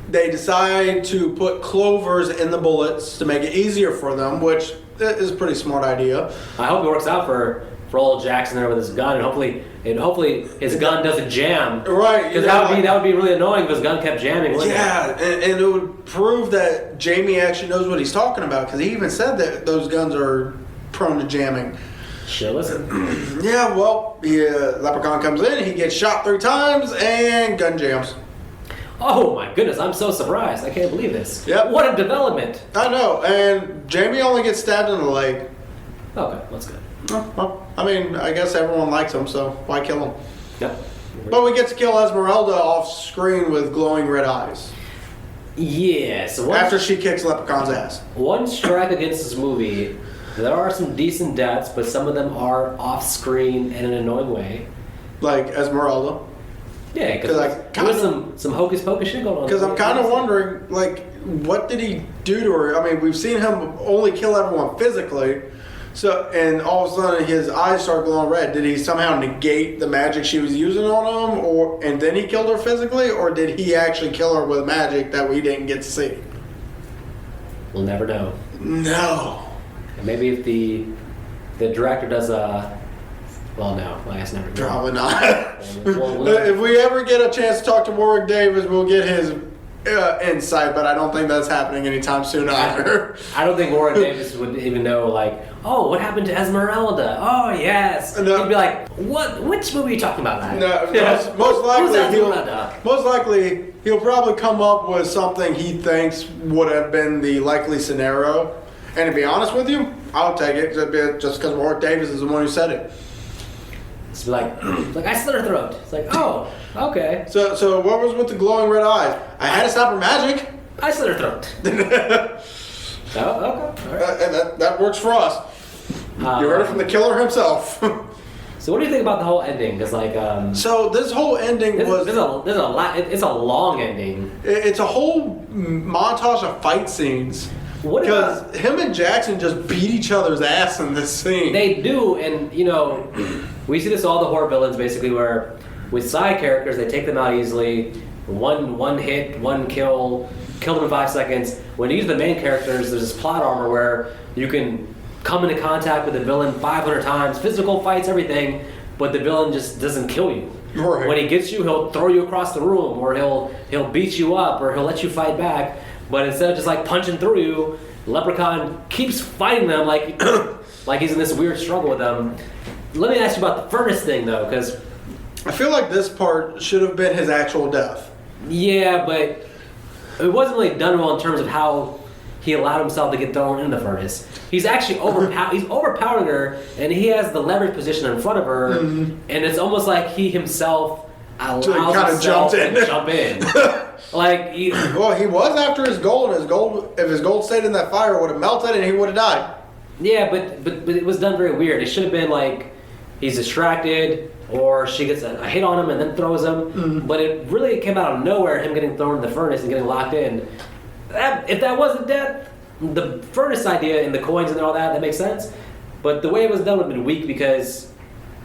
They decide to put clovers in the bullets to make it easier for them, which is a pretty smart idea. I hope it works out for old Jackson there with his gun, and hopefully his gun doesn't jam. Right. Because that would be really annoying if his gun kept jamming. Yeah, and it would prove that Jamie actually knows what he's talking about, because he even said that those guns are prone to jamming. Sure, listen. Yeah, well, Leprechaun comes in, he gets shot 3 times, and gun jams. Oh my goodness, I'm so surprised. I can't believe this. Yep. What a development. I know, and Jamie only gets stabbed in the leg. Okay, that's good. Well, I mean, I guess everyone likes him, so why kill him? Yep. But we get to kill Esmeralda off screen with glowing red eyes. Yeah, so After she kicks Leprechaun's ass. one strike against this movie, there are some decent deaths, but some of them are off screen in an annoying way. Like Esmeralda. Yeah, because there was some hocus pocus shit going on. Because I'm kind of wondering, like, what did he do to her? I mean, we've seen him only kill everyone physically, so and all of a sudden his eyes start glowing red. Did he somehow negate the magic she was using on him, and then he killed her physically, or did he actually kill her with magic that we didn't get to see? We'll never know. No. And maybe if the director does well, no, I guess never. Probably not. Well, If we ever get a chance to talk to Warwick Davis, we'll get his insight, but I don't think that's happening anytime soon either. I don't think Warwick Davis would even know, like, oh, what happened to Esmeralda? Oh, yes. No. He'd be like, what? Which movie are you talking about, lad? No, Who's most likely he'll probably come up with something he thinks would have been the likely scenario. And to be honest with you, I'll take it just because Warwick Davis is the one who said it. It's like I slit her throat. It's like, oh, okay. So what was with the glowing red eyes? I had to stop her magic. I slit her throat. Oh, okay. All right. That works for us. You heard it from the killer himself. So what do you think about the whole ending? Because like, so this whole ending there's was a lot. It's a long ending. It's a whole montage of fight scenes. Because him and Jackson just beat each other's ass in this scene. They do, and you know, we see this with all the horror villains basically, where with side characters they take them out easily. One hit, one kill them in 5 seconds. When you use the main characters, there's this plot armor where you can come into contact with the villain 500 times, physical fights, everything, but the villain just doesn't kill you. Right. When he gets you, he'll throw you across the room, or he'll beat you up, or he'll let you fight back. But instead of just like punching through you, Leprechaun keeps fighting them like like he's in this weird struggle with them. Let me ask you about the furnace thing though, because I feel like this part should have been his actual death. yeah, but it wasn't really done well in terms of how he allowed himself to get thrown in the furnace. He's actually he's overpowering her, and he has the leverage position in front of her, and it's almost like he himself allows himself to jump in. Like he was after his gold, and if his gold stayed in that fire, it would have melted and he would have died. Yeah, but it was done very weird. It should have been like he's distracted, or she gets a hit on him and then throws him. But it really came out of nowhere, him getting thrown in the furnace and getting locked in. If that wasn't death, the furnace idea and the coins and all that makes sense. But the way it was done would have been weak because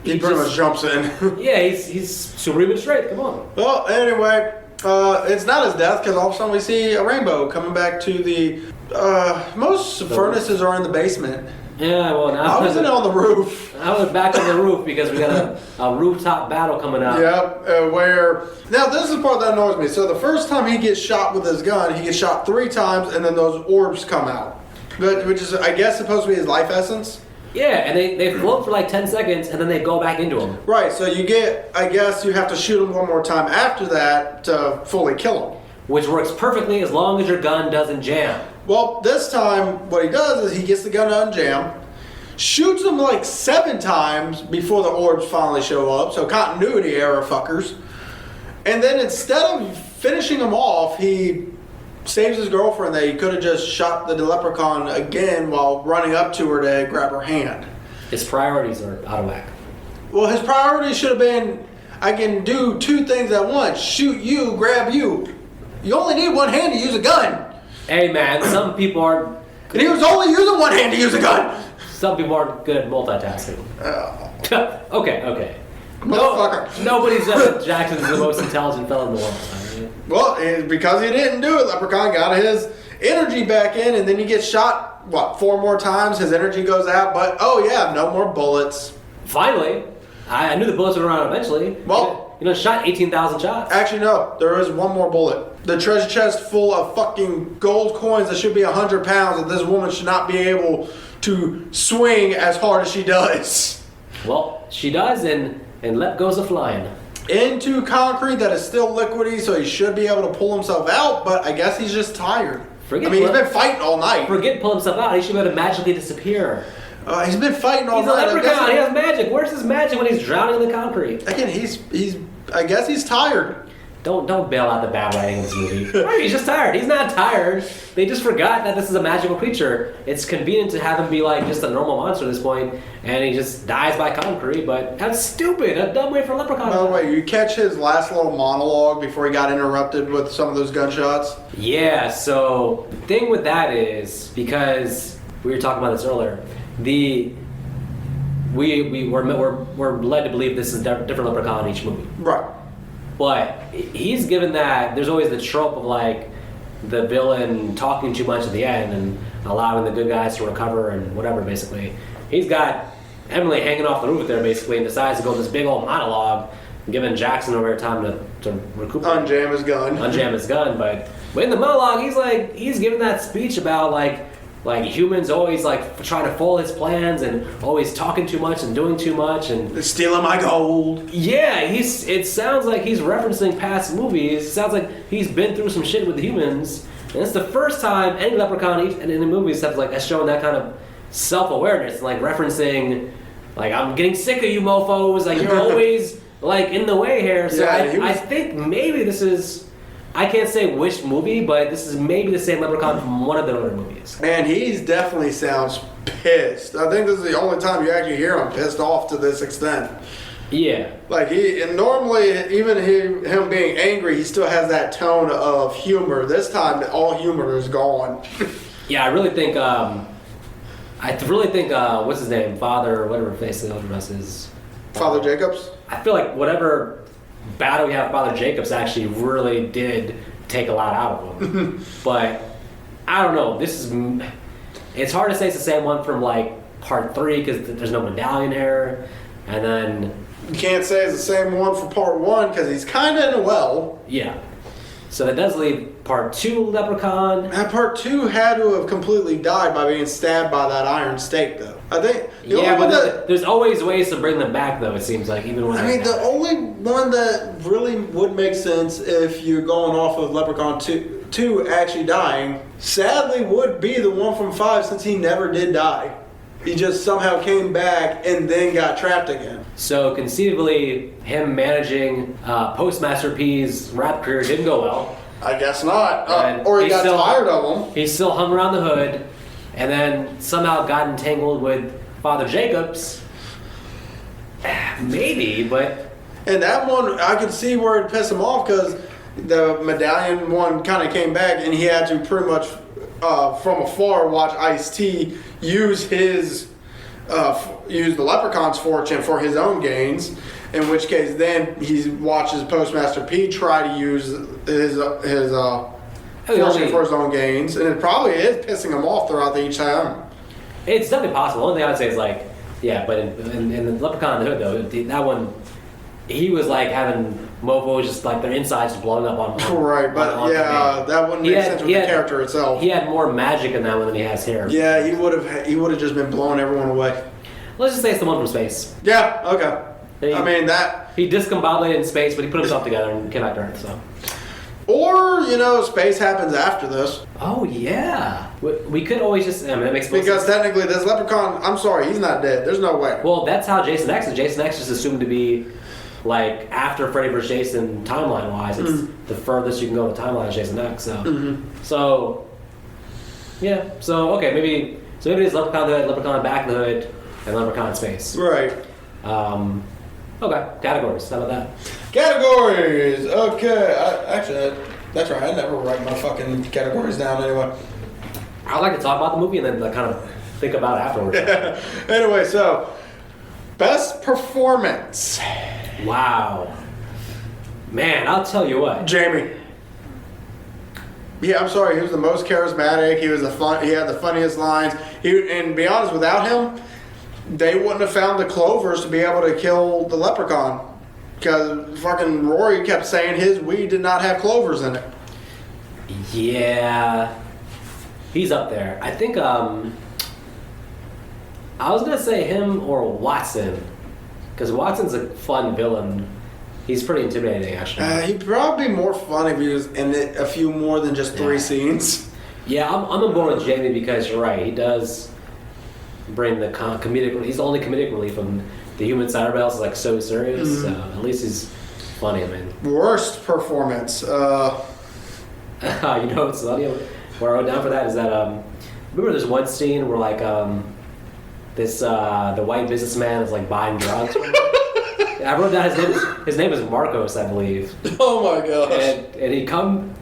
he pretty much jumps in. Yeah, he's superhuman strength. Come on. Well, anyway, it's not his death because all of a sudden we see a rainbow coming back to the. Most furnaces are in the basement. Yeah, well now I wasn't on the roof. I was back on the roof because we got a rooftop battle coming up. Yep, where now this is the part that annoys me. So the first time he gets shot with his gun, he gets shot 3 times, and then those orbs come out, which is I guess supposed to be his life essence. Yeah, and they float for like 10 seconds, and then they go back into him. Right. So you get, I guess you have to shoot him one more time after that to fully kill him. Which works perfectly as long as your gun doesn't jam. Well, this time, what he does is he gets the gun to unjam, shoots him like 7 times before the orbs finally show up, so continuity error fuckers. And then instead of finishing him off, he saves his girlfriend that he could have just shot the leprechaun again while running up to her to grab her hand. His priorities are out of whack. Well, his priorities should have been, I can do 2 things at once, shoot you, grab you. You only need 1 hand to use a gun. Hey man, some people aren't. And he was only using 1 hand to use a gun. Some people aren't good at multitasking. Okay. Motherfucker. Nobody's Jackson's the most intelligent fellow in the world. Well, because he didn't do it, Leprechaun got his energy back in, and then he gets shot, 4 more times, his energy goes out, but oh yeah, no more bullets. Finally. I knew the bullets would run out eventually. Well, shot 18,000 shots. Actually, no. There is 1 more bullet. The treasure chest full of fucking gold coins that should be 100 pounds, and this woman should not be able to swing as hard as she does. Well, she does, and Lep goes a-flying. Into concrete that is still liquidy, so he should be able to pull himself out, but I guess he's just tired. He's been fighting all night. Forget pull himself out. He should be able to magically disappear. He's been fighting all night. He's a leprechaun. He has magic. Where's his magic when he's drowning in the concrete? Again, I guess he's tired. Don't bail out the bad writing of this movie. Right, he's just tired. He's not tired. They just forgot that this is a magical creature. It's convenient to have him be like just a normal monster at this point, and he just dies by concrete, but that's stupid. A dumb way for a leprechaun. By the way, you catch his last little monologue before he got interrupted with some of those gunshots? Yeah, so the thing with that is, because we were talking about this earlier, we're led to believe this is a different leprechaun in each movie. Right. But he's given that, there's always the trope of like the villain talking too much at the end and allowing the good guys to recover and whatever, basically. He's got Emily hanging off the roof there, basically, and decides to go this big old monologue, giving Jackson over time to recuperate. Unjam his gun, but in the monologue, he's giving that speech about like humans always like trying to follow his plans and always talking too much and doing too much and stealing my gold. Yeah, it sounds like he's referencing past movies. It sounds like he's been through some shit with humans, and it's the first time any leprechaun in the movies has shown that kind of self-awareness, like referencing, like, I'm getting sick of you mofos, like you're always like in the way here. So yeah, I think maybe this is, I can't say which movie, but this is maybe the same leprechaun from one of the other movies. Man, he definitely sounds pissed. I think this is the only time you actually hear him pissed off to this extent. Yeah. Like and normally, even him being angry, he still has that tone of humor. This time, all humor is gone. Yeah, I really think, what's his name? Father, whatever face the rest is. Father Jacobs? I feel like whatever battle we have with Father Jacobs actually really did take a lot out of him. But I don't know. It's hard to say it's the same one from like part 3 because there's no medallion here, and then you can't say it's the same one for part 1 because he's kind of in a well. Yeah. So that does leave part 2 Leprechaun. And part 2 had to have completely died by being stabbed by that iron stake, though. I think. There's always ways to bring them back, though. It seems like the only one that really would make sense if you're going off of Leprechaun 2 actually dying, sadly, would be the one from 5, since he never did die. He just somehow came back and then got trapped again. So conceivably, him managing Postmaster P's rap career didn't go well. I guess not. Or he got tired of him. He still hung around the hood, and then somehow got entangled with Father Jacobs. Maybe, but And that one, I could see where it pissed him off because the medallion one kind of came back and he had to pretty much from afar watch Ice-T use use the Leprechaun's fortune for his own gains. In which case, then he watches Postmaster P try to use his fortune for his own gains, and it probably is pissing him off throughout each time. it's definitely possible. The only thing I would say is like, yeah, but in the Leprechaun in the Hood though, that one, he was like having mofo just like their insides just blowing up on Right, but on yeah, that wouldn't make sense with the character itself. He had more magic in that one than he has here. Yeah, he would have just been blowing everyone away. Let's just say it's the one from space. Yeah, okay. I mean that he discombobulated in space, but he put himself together and came back to Earth. So, or space happens after this. oh yeah, we could always just. I mean, that makes Because sense. technically, this Leprechaun, I'm sorry, he's not dead. There's no way. Well, that's how Jason X is. Jason X is assumed to be like after Freddy vs. Jason timeline wise. It's the furthest you can go in the timeline is Jason X. So, yeah. So okay, maybe it's Leprechaun the Hood, Leprechaun Back in the Hood, and Leprechaun in Space. Right. Okay, categories. How about that? Categories. Okay. That's right. I never write my fucking categories down anyway. I like to talk about the movie and then like, kind of think about it afterwards. Anyway, so best performance. Wow. Man, I'll tell you what. Jamie. Yeah, I'm sorry. He was the most charismatic. He was He had the funniest lines. And to be honest, without him, they wouldn't have found the clovers to be able to kill the leprechaun. Because fucking Rory kept saying his weed did not have clovers in it. Yeah. He's up there. I think, I was going to say him or Watson. Because Watson's a fun villain. He's pretty intimidating, actually. He'd probably be more fun if he was in it a few more than just 3 scenes. Yeah, I'm on board with Jamie because you're right. He does bring the comedic. He's the only comedic relief from the human side. Everybody else is like so serious. So at least he's funny. I mean, Worst performance. you know what's funny? What I wrote down for that is that remember there's one scene where like the white businessman is like buying drugs. I wrote down his name is Marcos, I believe. Oh my gosh. And he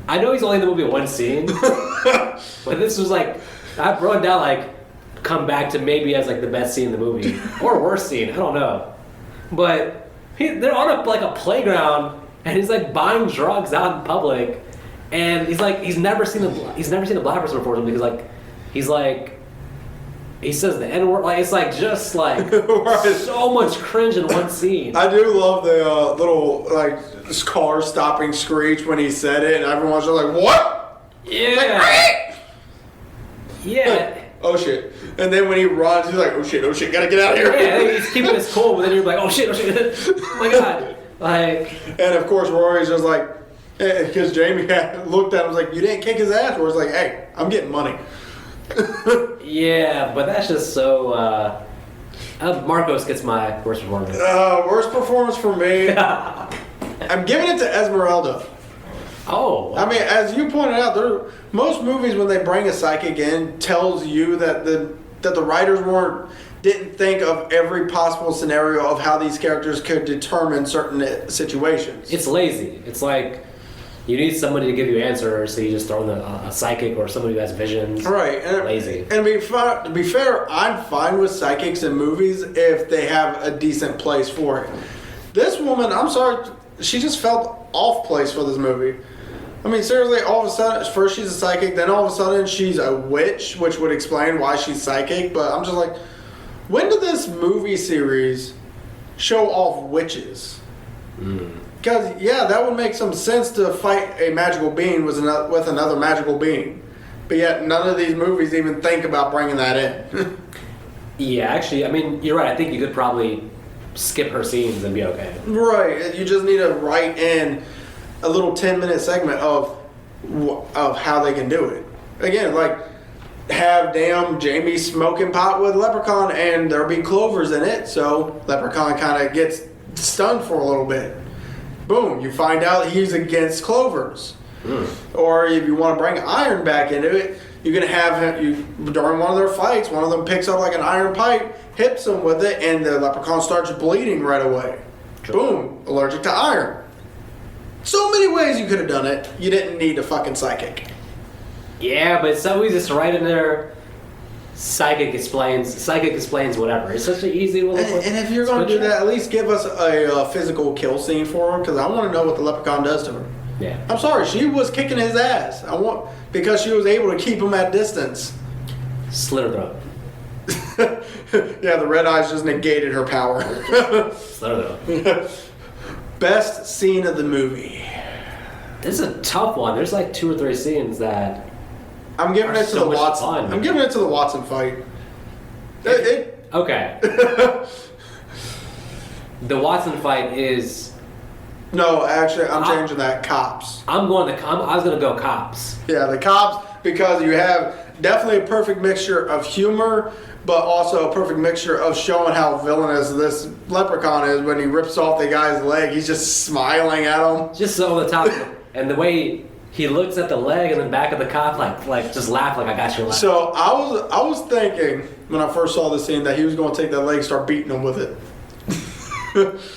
I know he's only in the movie one scene, but this was like I wrote down like come back to maybe as like the best scene in the movie or worst scene. I don't know, but they're on a playground and he's like buying drugs out in public, and he's never seen a black person before because he says the N-word, like it's like just like Right. so much cringe in one scene. I do love the little like car stopping screech when he said it, and everyone's just like, "What?" Yeah. Like, Yeah. oh shit! And then when he runs, he's like, "Oh shit! Oh shit! Gotta get out of here!" Yeah, he's keeping his cool, but then you're like, oh shit, oh my god. Like, And of course, Rory's just like, because Jamie looked at him and was like, "You didn't kick his ass." Rory's like, "Hey, I'm getting money." yeah, but that's just so, Marcos gets my worst performance. Worst performance for me. I'm giving it to Esmeralda. Oh. I mean, as you pointed out, most movies when they bring a psychic in tells you that the writers didn't think of every possible scenario of how these characters could determine certain situations. It's lazy. It's like, you need somebody to give you answers, so you just throw in a psychic or somebody who has visions. Right. And Lazy. And to be fair, I'm fine with psychics in movies if they have a decent place for it. This woman, I'm sorry, she just felt off place for this movie. I mean, seriously, all of a sudden, first she's a psychic, then all of a sudden she's a witch, which would explain why she's psychic. But I'm just like, when did this movie series show off witches? Because, yeah, that would make some sense to fight a magical being with another magical being. But yet, none of these movies even think about bringing that in. Yeah, actually, I mean, you're right. I think you could probably skip her scenes and be okay. Right. You just need to write in a little 10-minute segment of how they can do it. Again, like, have damn Jamie smoking pot with Leprechaun and there'll be clovers in it, so Leprechaun kind of gets stunned for a little bit. Boom, you find out he's against clovers. Or if you want to bring iron back into it, You can have during one of their fights, one of them picks up like an iron pipe, hits him with it, and the leprechaun starts bleeding right away. Sure. Boom, allergic to iron. So many ways you could have done it. You didn't need a fucking psychic. Yeah, but it's so easy to write in there. Psychic explains whatever. It's such an easy little. And if you're going to do that, at least give us a physical kill scene for her, because I want to know what the leprechaun does to her. Yeah. I'm sorry, she was kicking his ass. Because she was able to keep him at distance. Slit her throat. Yeah, the red eyes just negated her power. Slit her throat. Best scene of the movie. This is a tough one. There's like 2 or 3 scenes that. I'm giving it to so the much Watson. fun. I'm giving it to the Watson fight. Okay. The Watson fight is. No, actually, I'm changing that. Cops. I was gonna go cops. Yeah, the cops, because you have definitely a perfect mixture of humor, but also a perfect mixture of showing how villainous this leprechaun is. When he rips off the guy's leg, he's just smiling at him. Just so over the top, and the way he looks at the leg and the back of the cop, like just laugh like I got your leg. So I was thinking when I first saw the scene that he was going to take that leg and start beating him with it.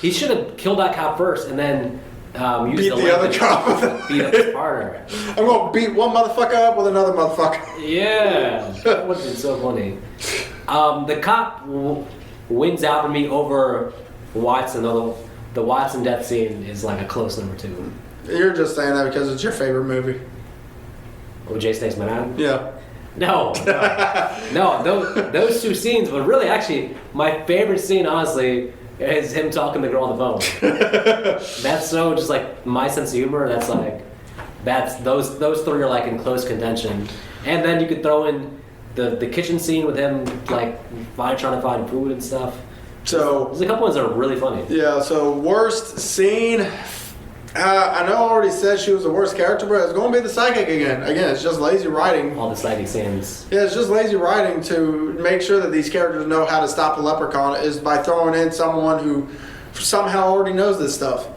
He should have killed that cop first and then used Beat the other cop with it. beat up his partner. I'm going to beat one motherfucker up with another motherfucker. Yeah, that would have been so funny. The cop wins out for me over Watson, although the Watson death scene is like a close number 2. You're just saying that because it's your favorite movie. Oh, Jay Snake's Manhattan? Yeah. No. Those 2 scenes, but really, actually, my favorite scene, honestly, is him talking to the girl on the phone. That's so just like my sense of humor. That's those 3 are like in close contention. And then you could throw in the kitchen scene with him like trying to find food and stuff. So there's a couple ones that are really funny. Yeah. So worst scene. I know I already said she was the worst character, but it's going to be the psychic again. Again, it's just lazy writing. All the psychic scenes. Yeah, it's just lazy writing to make sure that these characters know how to stop a leprechaun is by throwing in someone who somehow already knows this stuff.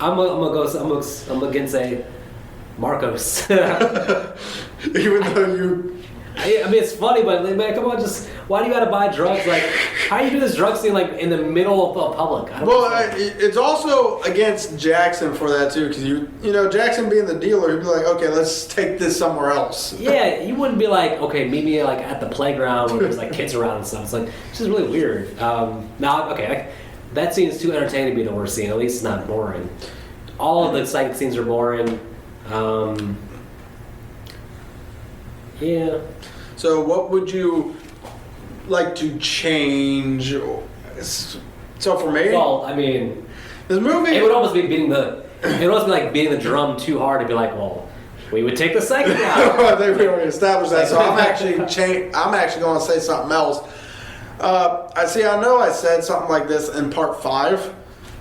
I'm gonna say Marcos. Even though you... I mean, it's funny, but man, come on, just why do you gotta buy drugs? Like, how do you do this drug scene like in the middle of a public? Well, it's also against Jackson for that too, because you know Jackson being the dealer, he'd be like, okay, let's take this somewhere else. Yeah, you wouldn't be like, okay, meet me like at the playground where there's like kids around and stuff. It's like this is really weird. That scene is too entertaining to be the worst scene. At least it's not boring. All of the psychic scenes are boring. Yeah. So what would you like to change? So for me, Well, I mean, this movie, it would almost be like beating the drum too hard to be like, well, we would take the psychic out. I think we already established that. So I'm actually going to say something else. I know I said something like this in part 5,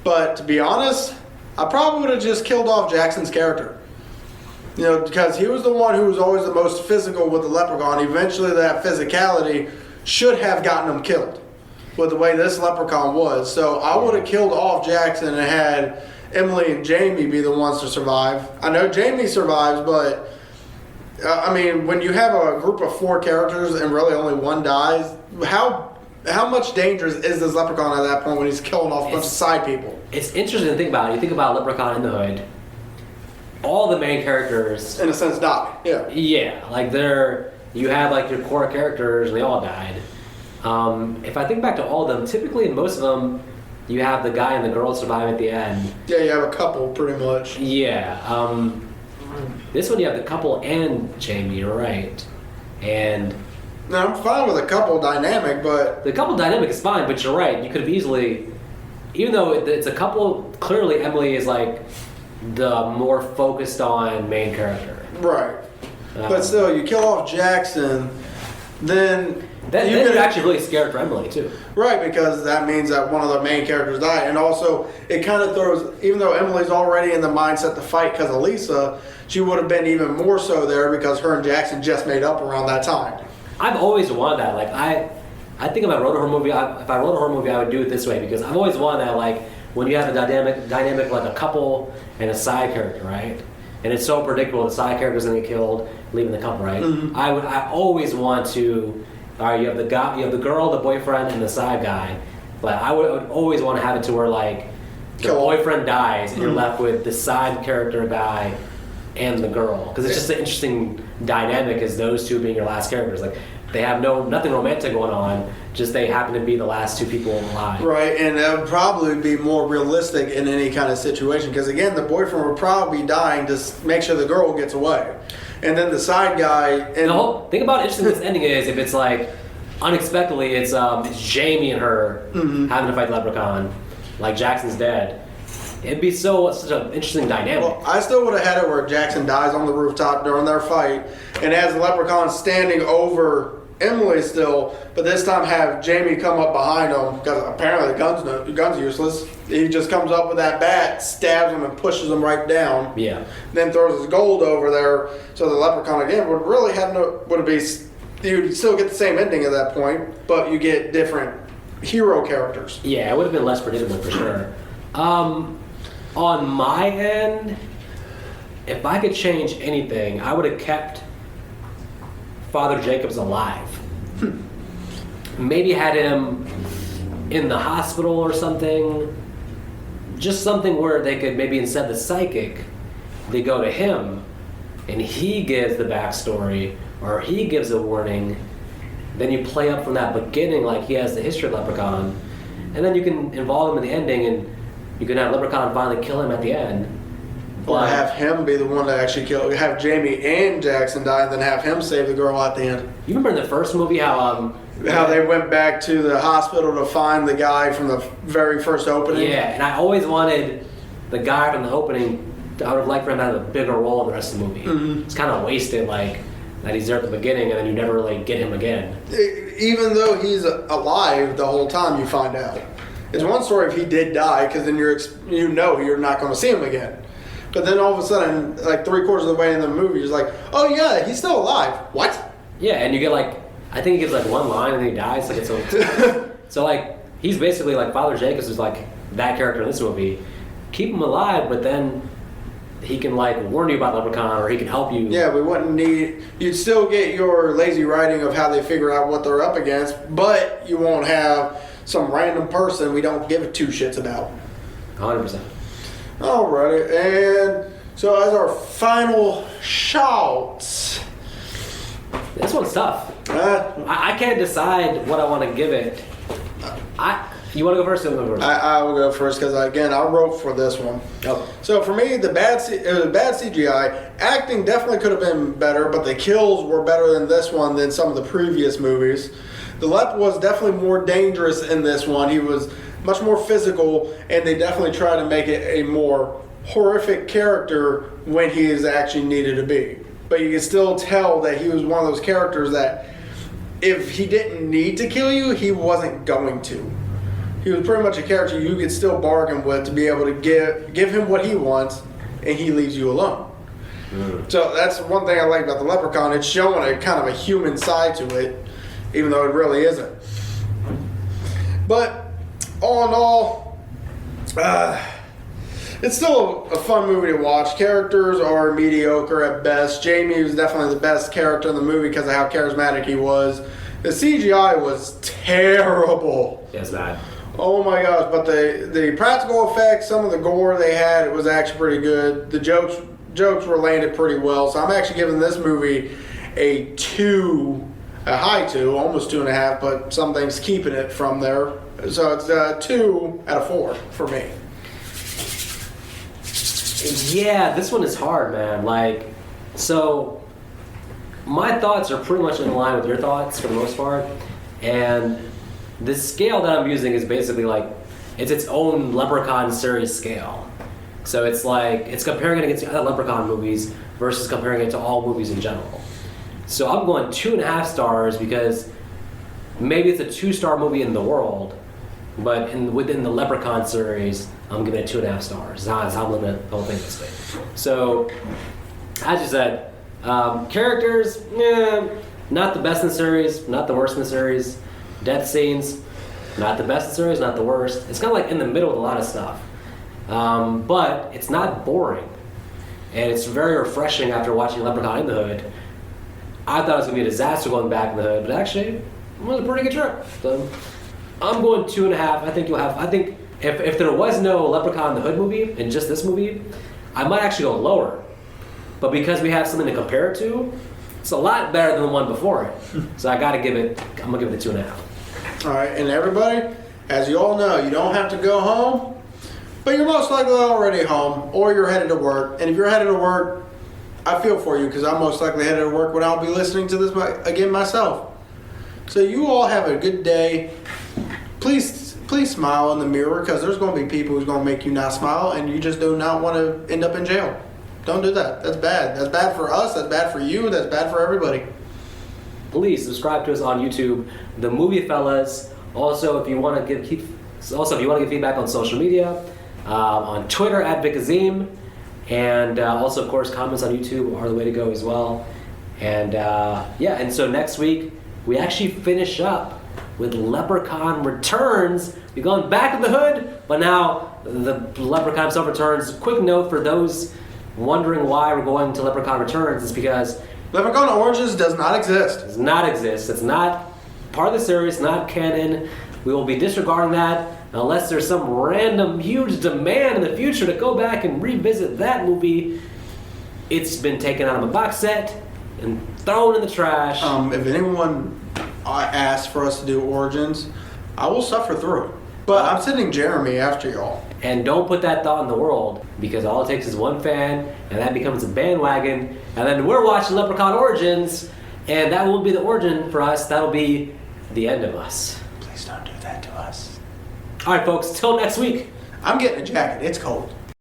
but to be honest, I probably would have just killed off Jackson's character. You know, because he was the one who was always the most physical with the leprechaun. Eventually that physicality should have gotten him killed with the way this leprechaun was. So I would have killed off Jackson and had Emily and Jamie be the ones to survive. I know Jamie survives, but I mean, when you have a group of 4 characters and really only one dies, how much danger is this leprechaun at that point when he's killing off a bunch of side people? It's interesting to think about. You think about Leprechaun in the Hood. All the main characters, in a sense, die. Yeah. Yeah, like you have like your core characters, and they all died. If I think back to all of them, typically in most of them, you have the guy and the girl survive at the end. Yeah, you have a couple, pretty much. Yeah. This one you have the couple and Jamie. You're right, and. Now, I'm fine with a couple dynamic, but... The couple dynamic is fine, but you're right. You could have easily... Even though it's a couple, clearly Emily is like the more focused on main character. Right. But still, you kill off Jackson, then... Then you're actually really scared for Emily, too. Right, because that means that one of the main characters died. And also, it kind of throws... Even though Emily's already in the mindset to fight because of Lisa, she would have been even more so there because her and Jackson just made up around that time. I've always wanted that. Like I think if I wrote a horror movie, if I wrote a horror movie, I would do it this way because I've always wanted that. Like when you have a dynamic like a couple and a side character, right? And it's so predictable. The side character's gonna get killed. leaving the couple, right? Mm-hmm. I always want to. All right, you have the guy, you have the girl, the boyfriend, and the side guy. But I would always want to have it to where like the boyfriend dies and you're left with the side character guy and the girl, because it's just an interesting dynamic as those two being your last characters. Like they have nothing romantic going on, just they happen to be the last two people alive. Right, and that would probably be more realistic in any kind of situation, because again, the boyfriend would probably be dying to make sure the girl gets away, and then the side guy. And the whole thing about interesting this ending is if it's like unexpectedly it's Jamie and her having to fight the Leprechaun, like Jackson's dead. It'd be such an interesting dynamic. Well, I still would have had it where Jackson dies on the rooftop during their fight, and has the Leprechaun standing over Emily still, but this time have Jamie come up behind him, because apparently the gun's useless. He just comes up with that bat, stabs him, and pushes him right down. Yeah. Then throws his gold over there, so the Leprechaun again would really have you'd still get the same ending at that point, but you get different hero characters. Yeah, it would have been less predictable for sure. On my end, if I could change anything, I would have kept Father Jacobs alive. Maybe had him in the hospital or something. Just something where they could maybe, instead of the psychic, they go to him and he gives the backstory or he gives a warning. Then you play up from that beginning like he has the history of Leprechaun. And then you can involve him in the ending and you can have Leprechaun finally kill him at the end. Or have him be the one to actually have Jamie and Jackson die, and then have him save the girl at the end. You remember in the first movie how they went back to the hospital to find the guy from the very first opening? Yeah, and I always wanted the guy from the opening, I would have liked for him to have a bigger role in the rest of the movie. Mm-hmm. It's kind of wasted, like, that he's there at the beginning and then you never really get him again. Even though he's alive the whole time, you find out. It's one story if he did die, because then you're not going to see him again. But then all of a sudden, like 3/4 of the way in the movie, you're like, oh yeah, he's still alive. What? Yeah, and you get like, I think he gives like one line and then he dies. Like so like, he's basically like Father Jacobs is like that character in this movie. Keep him alive, but then he can like warn you about Leprechaun or he can help you. Yeah, we wouldn't need, you'd still get your lazy writing of how they figure out what they're up against, but you won't have some random person we don't give two shits about. 100%. Alrighty, and so as our final shots. This one's tough. I can't decide what I want to give it. You want to go first or you want to go first? I will go first because, again, I wrote for this one. Oh. So for me, it was bad CGI. Acting definitely could have been better, but the kills were better than this one than some of the previous movies. The Lep was definitely more dangerous in this one. He was much more physical, and they definitely tried to make it a more horrific character when he is actually needed to be. But you can still tell that he was one of those characters that if he didn't need to kill you, he wasn't going to. He was pretty much a character you could still bargain with to be able to give him what he wants, and he leaves you alone. Mm. So that's one thing I like about the Leprechaun. It's showing a kind of a human side to it, even though it really isn't. But all in all, it's still a fun movie to watch. Characters are mediocre at best. Jamie was definitely the best character in the movie because of how charismatic he was. The CGI was terrible. Yeah, it's bad. Oh my gosh, but the practical effects, some of the gore they had, it was actually pretty good. The jokes were landed pretty well. So I'm actually giving this movie a high 2, almost 2.5, but some things keeping it from there. So it's 2 out of 4 for me. Yeah, this one is hard, man. Like, so my thoughts are pretty much in line with your thoughts for the most part. And the scale that I'm using is basically like, it's its own Leprechaun series scale. So it's like, it's comparing it against the other Leprechaun movies versus comparing it to all movies in general. So I'm going 2.5 stars because maybe it's a 2-star movie in the world, but within the Leprechaun series, I'm giving it 2.5 stars. That's how I'm looking at the whole thing this way. So, as you said, characters, not the best in the series, not the worst in the series. Death scenes, not the best in the series, not the worst. It's kind of like in the middle with a lot of stuff. But it's not boring. And it's very refreshing after watching Leprechaun in the Hood I thought it was going to be a disaster going back in the hood, but actually, it was a pretty good trip. So I'm going 2.5. I think you'll have. I think if there was no Leprechaun in the Hood movie and just this movie, I might actually go lower. But because we have something to compare it to, it's a lot better than the one before it. So I got to give it. I'm gonna give it a 2.5. All right, and everybody, as you all know, you don't have to go home, but you're most likely already home, or you're headed to work. And if you're headed to work, I feel for you because I'm most likely headed to work when I'll be listening to this again myself. So you all have a good day. Please smile in the mirror because there's going to be people who's going to make you not smile, and you just do not want to end up in jail. Don't do that. That's bad. That's bad for us. That's bad for you. That's bad for everybody. Please subscribe to us on YouTube, The Movie Fellas. Also, if you want to give feedback on social media, on Twitter @VicAzim, and also, of course, comments on YouTube are the way to go as well. And and so next week we actually finish up with Leprechaun Returns. We've gone back in the hood, but now the Leprechaun himself returns. Quick note for those wondering why we're going to Leprechaun Returns is because Leprechaun Origins does not exist. Does not exist. It's not part of the series, not canon. We will be disregarding that unless there's some random huge demand in the future to go back and revisit that movie. It's been taken out of a box set and thrown in the trash. If anyone asks for us to do Origins, I will suffer through it. But I'm sending Jeremy after y'all. And don't put that thought in the world, because all it takes is one fan, and that becomes a bandwagon, and then we're watching Leprechaun Origins, and that won't be the origin for us. That'll be the end of us. Please don't do that to us. All right, folks, till next week. I'm getting a jacket. It's cold.